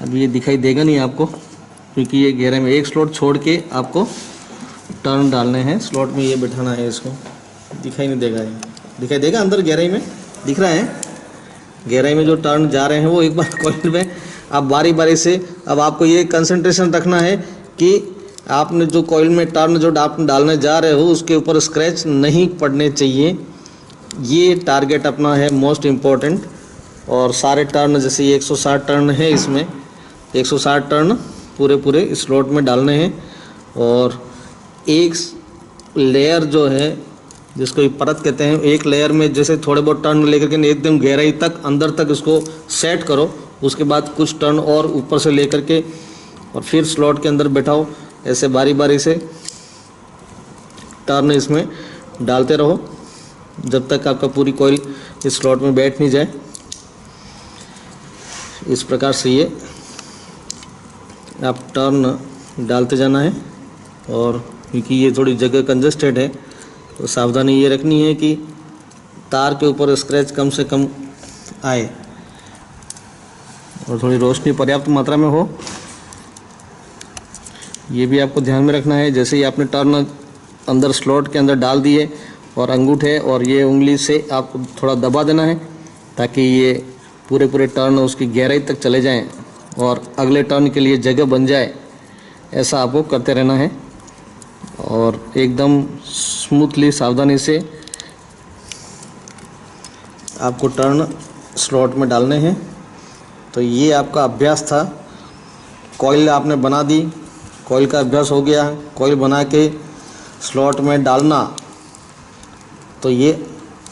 अभी ये दिखाई देगा नहीं आपको क्योंकि ये गहराई में, एक स्लॉट छोड़ के आपको टर्न डालने हैं, स्लॉट में ये बिठाना है इसको। दिखाई नहीं देगा, ये दिखाई देगा अंदर गहराई में दिख रहा है। गहराई में जो टर्न जा रहे हैं वो एक बार कॉइल में आप बारी बारी से, अब आपको ये कंसंट्रेशन रखना है कि आपने जो कॉइल में टर्न जो आप डालने जा रहे हो उसके ऊपर स्क्रैच नहीं पड़ने चाहिए। ये टारगेट अपना है मोस्ट इम्पोर्टेंट। और सारे टर्न जैसे ये 160 टर्न है, इसमें 160 टर्न पूरे इस स्लॉट में डालने हैं। और एक लेयर जो है जिसको ये परत कहते हैं, एक लेयर में जैसे थोड़े बहुत टर्न लेकर के एकदम गहराई तक अंदर तक इसको सेट करो, उसके बाद कुछ टर्न और ऊपर से लेकर के और फिर स्लॉट के अंदर बैठाओ। ऐसे बारी बारी से टर्न इसमें डालते रहो जब तक आपका पूरी कॉइल इस स्लॉट में बैठ नहीं जाए। इस प्रकार से ये आप टर्न डालते जाना है। और क्योंकि ये थोड़ी जगह कंजस्टेड है तो सावधानी ये रखनी है कि तार के ऊपर स्क्रैच कम से कम आए और थोड़ी रोशनी पर्याप्त मात्रा में हो, ये भी आपको ध्यान में रखना है। जैसे ही आपने टर्न अंदर स्लॉट के अंदर डाल दिए और अंगूठे और ये उंगली से आपको थोड़ा दबा देना है ताकि ये पूरे टर्न उसकी गहराई तक चले जाएं और अगले टर्न के लिए जगह बन जाए। ऐसा आपको करते रहना है और एकदम स्मूथली सावधानी से आपको टर्न स्लॉट में डालने हैं। तो ये आपका अभ्यास था। कॉइल आपने बना दी, कॉइल का अभ्यास हो गया। कॉइल बना के स्लॉट में डालना, तो ये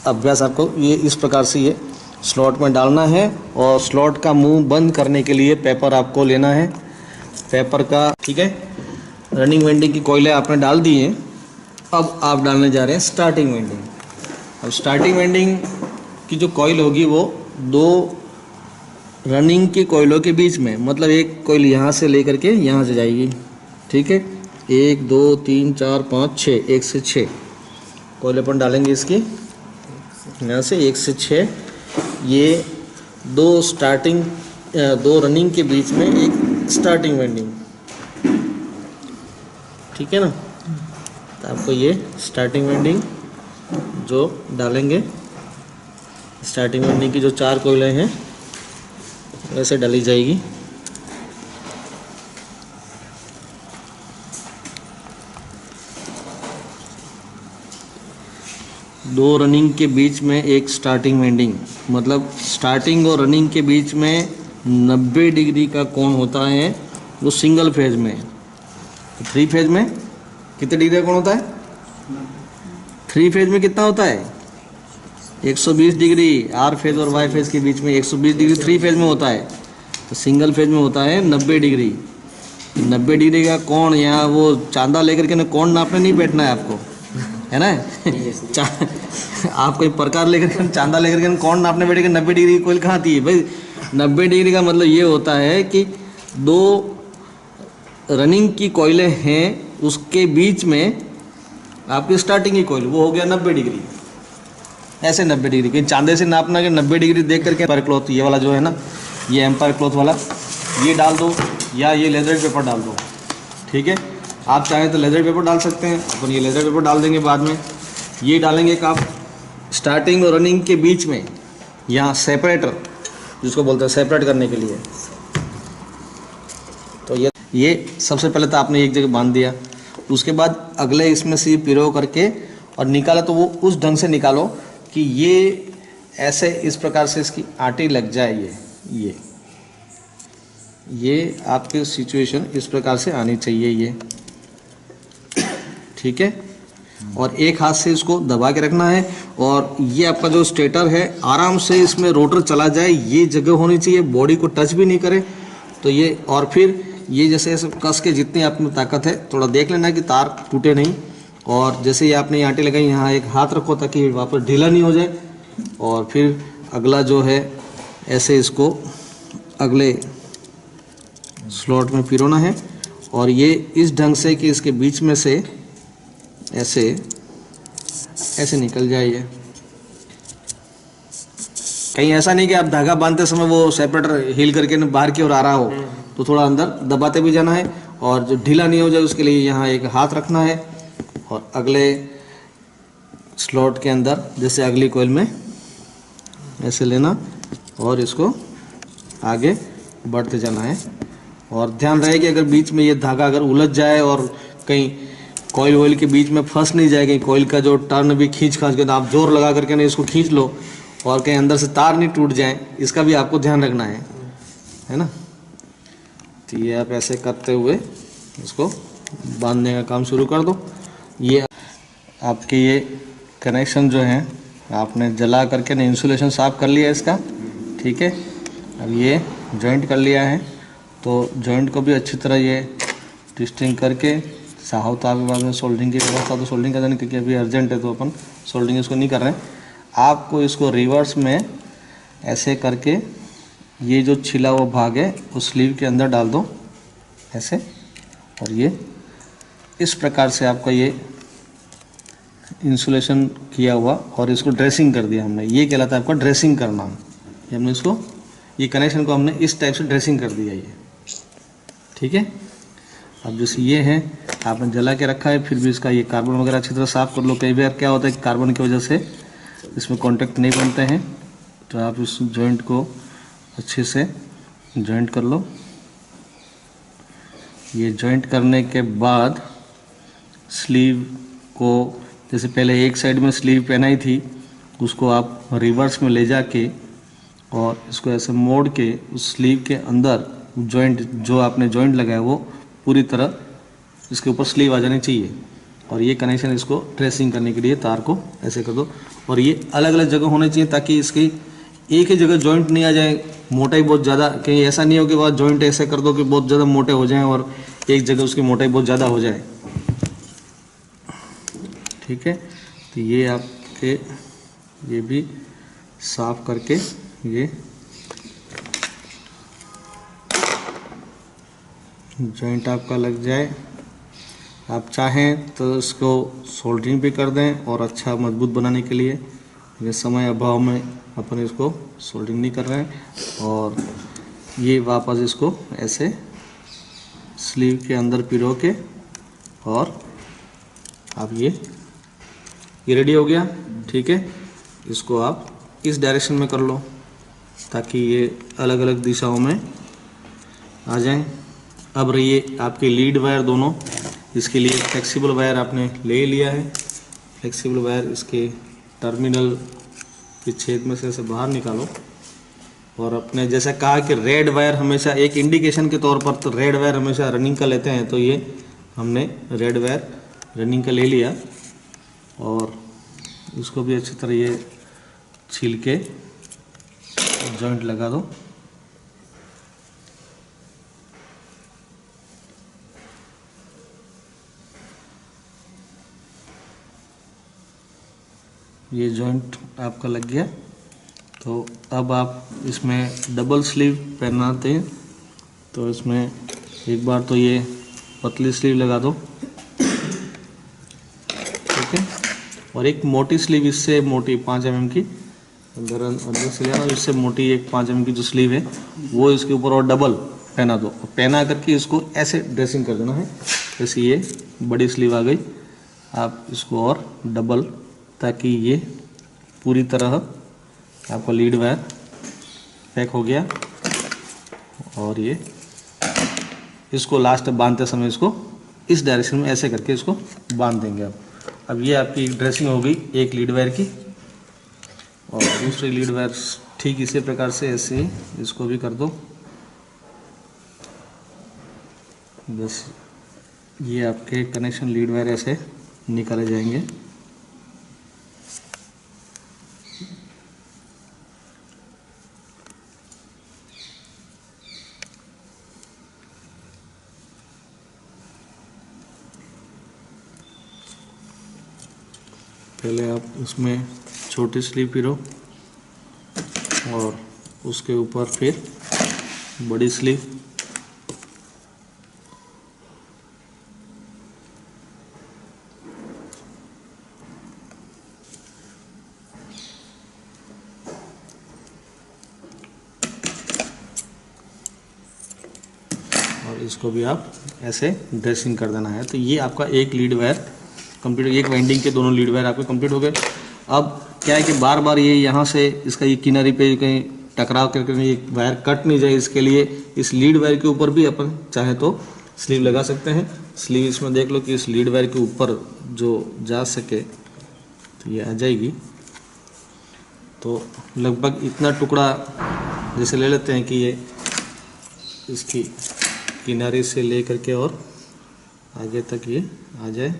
अभ्यास आपको ये इस प्रकार से ये स्लॉट में डालना है। और स्लॉट का मुंह बंद करने के लिए पेपर आपको लेना है, पेपर का। ठीक है, रनिंग वेंडिंग की कॉइलें आपने डाल दी हैं। अब आप डालने जा रहे हैं स्टार्टिंग वेंडिंग। अब स्टार्टिंग वेंडिंग की जो कॉइल होगी वो 2 रनिंग की कॉइलों के बीच में, मतलब एक कॉइल यहाँ से लेकर के यहाँ से जाएगी। ठीक है, 1 2 3 4 5 6, 1 से 6 कॉइल अपन डालेंगे इसकी, यहाँ से 1 से 6। ये 2 रनिंग के बीच में एक स्टार्टिंग वेंडिंग। ठीक है ना, तो आपको ये स्टार्टिंग वेंडिंग जो डालेंगे, स्टार्टिंग वेंडिंग की जो 4 कॉइलें हैं वैसे डाली जाएगी। दो रनिंग के बीच में एक स्टार्टिंग वेंडिंग, मतलब स्टार्टिंग और रनिंग के बीच में 90 डिग्री का कोण होता है वो सिंगल फेज में। 3 फेज में कितने डिग्री का कोण होता है? 3 फेज में कितना होता है? 120 डिग्री। आर फेज और वाई फेज के बीच में 120 डिग्री 3 फेज में होता है, तो सिंगल फेज में होता है 90 डिग्री। 90 डिग्री का कोण, यहाँ वो चांदा लेकर के ना कोण नापने नहीं बैठना है आपको, है ना। आप कोई प्रकार लेकर के चांदा लेकर के कोण नापने बैठेगा, 90 डिग्री कोई कहाँ आती है भाई। 90 डिग्री का मतलब ये होता है कि 2 रनिंग की कॉइलें हैं, उसके बीच में आपकी स्टार्टिंग की कॉइल, वो हो गया 90 डिग्री। ऐसे 90 डिग्री कि चांदे से नापना कि 90 डिग्री देख करके एम्पायर क्लॉथ, ये वाला जो है ना, ये एम्पायर क्लॉथ वाला ये डाल दो या ये लेदर पेपर डाल दो। ठीक है, आप चाहें तो लेदर पेपर डाल सकते हैं, अपन ये लेदर पेपर डाल देंगे बाद में। ये डालेंगे कि आप स्टार्टिंग और रनिंग के बीच में यहाँ सेपरेटर, जिसको बोलते हैं सेपरेट करने के लिए, तो ये ये सबसे पहले तो आपने एक जगह बांध दिया, उसके बाद अगले इसमें से पिरो करके और निकाला, तो वो उस ढंग से निकालो कि ये ऐसे इस प्रकार से इसकी आटी लग जाए। ये आपकी सिचुएशन इस प्रकार से आनी चाहिए ये, ठीक है। और एक हाथ से इसको दबा के रखना है और ये आपका जो स्टेटर है आराम से इसमें रोटर चला जाए, ये जगह होनी चाहिए, बॉडी को टच भी नहीं करे। तो ये और फिर ये जैसे ऐसे कस के जितनी आप में ताकत है थोड़ा देख लेना कि तार टूटे नहीं। और जैसे ही आपने आटे लगाई यहाँ एक हाथ रखो ताकि वापस ढीला नहीं हो जाए। और फिर अगला जो है ऐसे इसको अगले स्लॉट में पिरोना है और ये इस ढंग से कि इसके बीच में से ऐसे निकल जाए। ये कहीं ऐसा नहीं कि आप धागा बांधते समय वो सेपरेटर हिल करके बाहर की ओर आ रहा हो, तो थोड़ा अंदर दबाते भी जाना है। और जो ढीला नहीं हो जाए उसके लिए यहाँ एक हाथ रखना है और अगले स्लॉट के अंदर जैसे अगली कोयल में ऐसे लेना और इसको आगे बढ़ते जाना है। और ध्यान रहे कि अगर बीच में ये धागा अगर उलझ जाए और कहीं कॉइल वॉइल के बीच में फंस नहीं जाए, कहीं कॉइल का जो टर्न भी खींच के तो आप जोर लगा करके नहीं इसको खींच लो और कहीं अंदर से तार नहीं टूट जाए, इसका भी आपको ध्यान रखना है ना। तो ये आप ऐसे करते हुए इसको बांधने का काम शुरू कर दो। ये आपके ये कनेक्शन जो है आपने जला करके ना इंसुलेशन साफ कर लिया इसका, ठीक है। अब ये जॉइंट कर लिया है तो जॉइंट को भी अच्छी तरह ये ट्विस्टिंग करके साहो ताप के बाद में सोल्डरिंग की व्यवस्था तो सोल्डरिंग कर देनी, क्योंकि अभी अर्जेंट है तो अपन सोल्डरिंग इसको नहीं कर रहे हैं। आपको इसको रिवर्स में ऐसे करके ये जो छिला हुआ भाग है उस स्लीव के अंदर डाल दो ऐसे, और ये इस प्रकार से आपका ये इंसुलेशन किया हुआ और इसको ड्रेसिंग कर दिया हमने। ये कहलाता है आपका ड्रेसिंग करना। ये हमने इसको ये कनेक्शन को हमने इस टाइप से ड्रेसिंग कर दिया ये, ठीक है। अब जैसे ये है आपने जला के रखा है, फिर भी इसका ये कार्बन वगैरह अच्छी तरह साफ़ कर लो। कई बार क्या होता है कि कार्बन की वजह से इसमें कांटेक्ट नहीं बनते हैं, तो आप इस जॉइंट को अच्छे से जॉइंट कर लो। ये जॉइंट करने के बाद स्लीव को जैसे पहले एक साइड में स्लीव पहनाई थी उसको आप रिवर्स में ले जाके और इसको ऐसे मोड़ के उस स्लीव के अंदर जॉइंट जो आपने जॉइंट लगाया वो पूरी तरह इसके ऊपर स्लीव आ जानी चाहिए। और ये कनेक्शन इसको ट्रेसिंग करने के लिए तार को ऐसे कर दो। और ये अलग अलग जगह होने चाहिए ताकि इसकी एक ही जगह जॉइंट नहीं आ जाए, मोटाई बहुत ज़्यादा, कहीं ऐसा नहीं हो कि बाद जॉइंट ऐसे कर दो कि बहुत ज़्यादा मोटे हो जाएं और एक जगह उसकी मोटाई बहुत ज़्यादा हो जाए, ठीक है। तो ये आपके ये भी साफ करके ये जॉइंट आपका लग जाए। आप चाहें तो इसको सोल्डरिंग भी कर दें और अच्छा मजबूत बनाने के लिए, ये समय अभाव में अपन इसको सोल्डरिंग नहीं कर रहे हैं। और ये वापस इसको ऐसे स्लीव के अंदर पिरो के और आप ये रेडी हो गया, ठीक है। इसको आप इस डायरेक्शन में कर लो ताकि ये अलग अलग दिशाओं में आ जाएं। अब रहिए आपके लीड वायर दोनों, इसके लिए फ्लेक्सिबल वायर आपने ले लिया है। फ्लेक्सिबल वायर इसके टर्मिनल के छेद में से बाहर निकालो और अपने जैसा कहा कि रेड वायर हमेशा एक इंडिकेशन के तौर पर, तो रेड वायर हमेशा रनिंग का लेते हैं, तो ये हमने रेड वायर रनिंग का ले लिया और इसको भी अच्छी तरह ये छील के जॉइंट लगा दो। ये जॉइंट आपका लग गया। तो अब आप इसमें डबल स्लीव पहनाते हैं, तो इसमें एक बार तो ये पतली स्लीव लगा दो, ठीक है। और एक मोटी स्लीव, इससे मोटी 5 mm की अंदर से लेना, इससे मोटी एक 5 mm की जो स्लीव है वो इसके ऊपर और डबल पहना दो। पहना करके इसको ऐसे ड्रेसिंग कर देना है। जैसे ये बड़ी स्लीव आ गई, आप इसको और डबल, ताकि ये पूरी तरह आपका लीड वायर पैक हो गया। और ये इसको लास्ट बांधते समय इसको इस डायरेक्शन में ऐसे करके इसको बांध देंगे। अब ये आपकी ड्रेसिंग हो गई एक लीड वायर की, और दूसरी लीड वायर ठीक इसी प्रकार से ऐसे ही इसको भी कर दो। बस ये आपके कनेक्शन लीड वायर ऐसे निकाले जाएंगे। पहले आप उसमें छोटी स्लीव पिरो और उसके ऊपर फिर बड़ी स्लीव, और इसको भी आप ऐसे ड्रेसिंग कर देना है। तो ये आपका एक लीड वायर कंप्लीट, एक वाइंडिंग के दोनों लीड वायर आपके कंप्लीट हो गए। अब क्या है कि बार बार ये यहाँ से इसका ये किनारी पे कहीं टकराव करके ये वायर कट नहीं जाए, इसके लिए इस लीड वायर के ऊपर भी अपन चाहे तो स्लीव लगा सकते हैं। स्लीव इसमें देख लो कि इस लीड वायर के ऊपर जो जा सके तो ये आ जाएगी। तो लगभग इतना टुकड़ा जैसे ले लेते हैं कि ये इसकी किनारे से ले करके और आगे तक ये आ जाए।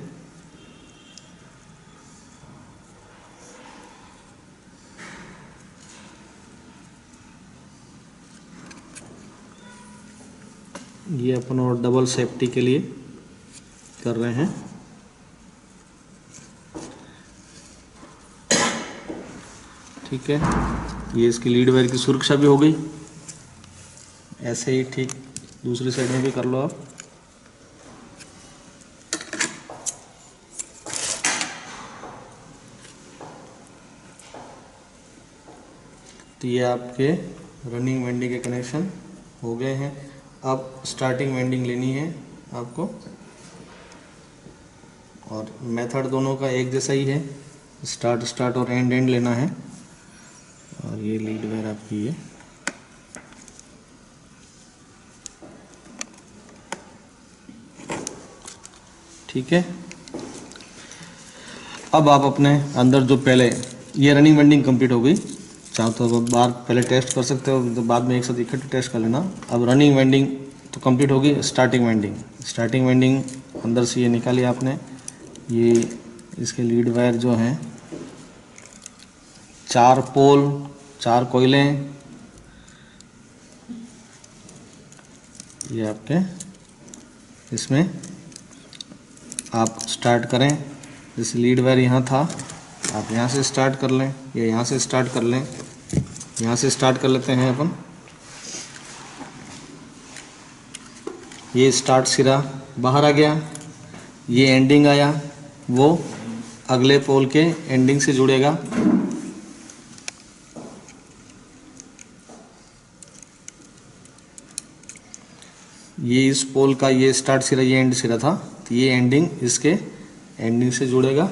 ये अपन और डबल सेफ्टी के लिए कर रहे हैं। ठीक है, ये इसकी लीड वायर की सुरक्षा भी हो गई। ऐसे ही ठीक दूसरी साइड में भी कर लो आप। तो ये आपके रनिंग वाइंडिंग के कनेक्शन हो गए हैं। अब स्टार्टिंग वाइंडिंग लेनी है आपको, और मेथड दोनों का एक जैसा ही है, स्टार्ट और एंड लेना है। और ये लीड वायर आपकी है। ठीक है, अब आप अपने अंदर जो पहले ये रनिंग वाइंडिंग कंप्लीट हो गई, चाहो तो बार पहले टेस्ट कर सकते हो, तो बाद में एक साथ इकट्ठे टेस्ट कर लेना। अब रनिंग वाइंडिंग तो कंप्लीट होगी। स्टार्टिंग वाइंडिंग अंदर से ये निकाली आपने। ये इसके लीड वायर जो हैं 4 पोल 4 कोयलें, ये आपके इसमें आप स्टार्ट करें। जैसे लीड वायर यहाँ था, आप यहाँ से स्टार्ट कर लें या यहाँ से स्टार्ट कर लें। यहाँ से स्टार्ट कर लेते हैं अपन। ये स्टार्ट सिरा बाहर आ गया, ये एंडिंग आया, वो अगले पोल के एंडिंग से जुड़ेगा। ये इस पोल का ये स्टार्ट सिरा, ये एंड सिरा था, तो ये एंडिंग इसके एंडिंग से जुड़ेगा।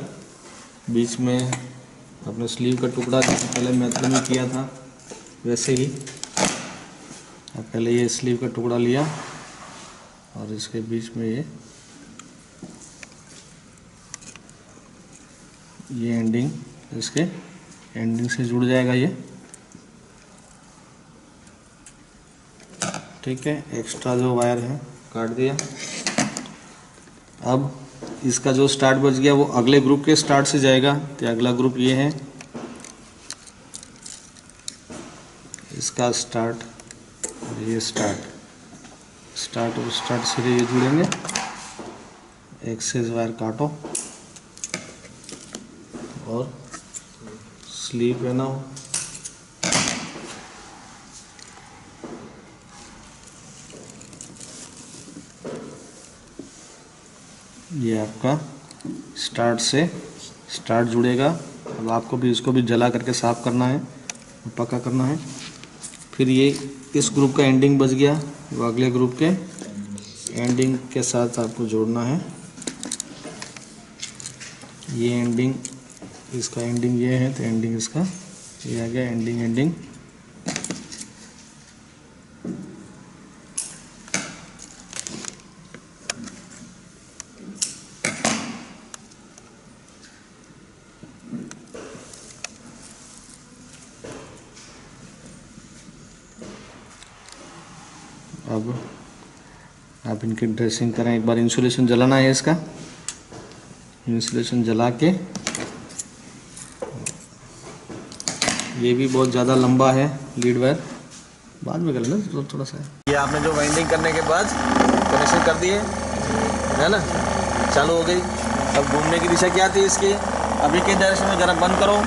बीच में अपने स्लीव का टुकड़ा जैसे पहले मेथड में किया था वैसे ही पहले ये स्लीव का टुकड़ा लिया और इसके बीच में ये एंडिंग इसके एंडिंग से जुड़ जाएगा ये। ठीक है, एक्स्ट्रा जो वायर है काट दिया। अब इसका जो स्टार्ट बच गया वो अगले ग्रुप के स्टार्ट से जाएगा। तो अगला ग्रुप ये है, इसका स्टार्ट और ये स्टार्ट और स्टार्ट से ये जुड़ेंगे। एक्सेस वायर काटो और स्लीव पहनाओ। ये आपका स्टार्ट जुड़ेगा। अब आपको भी इसको भी जला करके साफ करना है, पक्का करना है। फिर ये इस ग्रुप का एंडिंग बच गया, वो अगले ग्रुप के एंडिंग के साथ आपको जोड़ना है। ये एंडिंग, इसका एंडिंग ये है, तो एंडिंग इसका ये आ गया। एंडिंग अब आप इनकी ड्रेसिंग करें। एक बार इंसुलेशन जलाना है इसका, इंसुलेशन जला के। ये भी बहुत ज़्यादा लंबा है लीड वायर, बाद में कर लेना थोड़ा सा। ये आपने जो वाइंडिंग करने के बाद कनेक्शन कर दिए है ना, चालू हो गई। अब घूमने की दिशा क्या थी इसकी, अभी के डायरेक्शन में जरा बंद करो,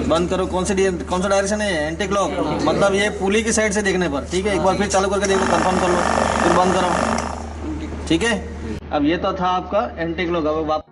बंद करो। कौन सा डायरेक्शन है, एंटी क्लॉक, मतलब ये पुली की साइड से देखने पर। ठीक है, एक बार फिर चालू करके देखो, कंफर्म कर लो, फिर बंद करो। ठीक है, अब ये तो था आपका एंटी क्लॉक। अब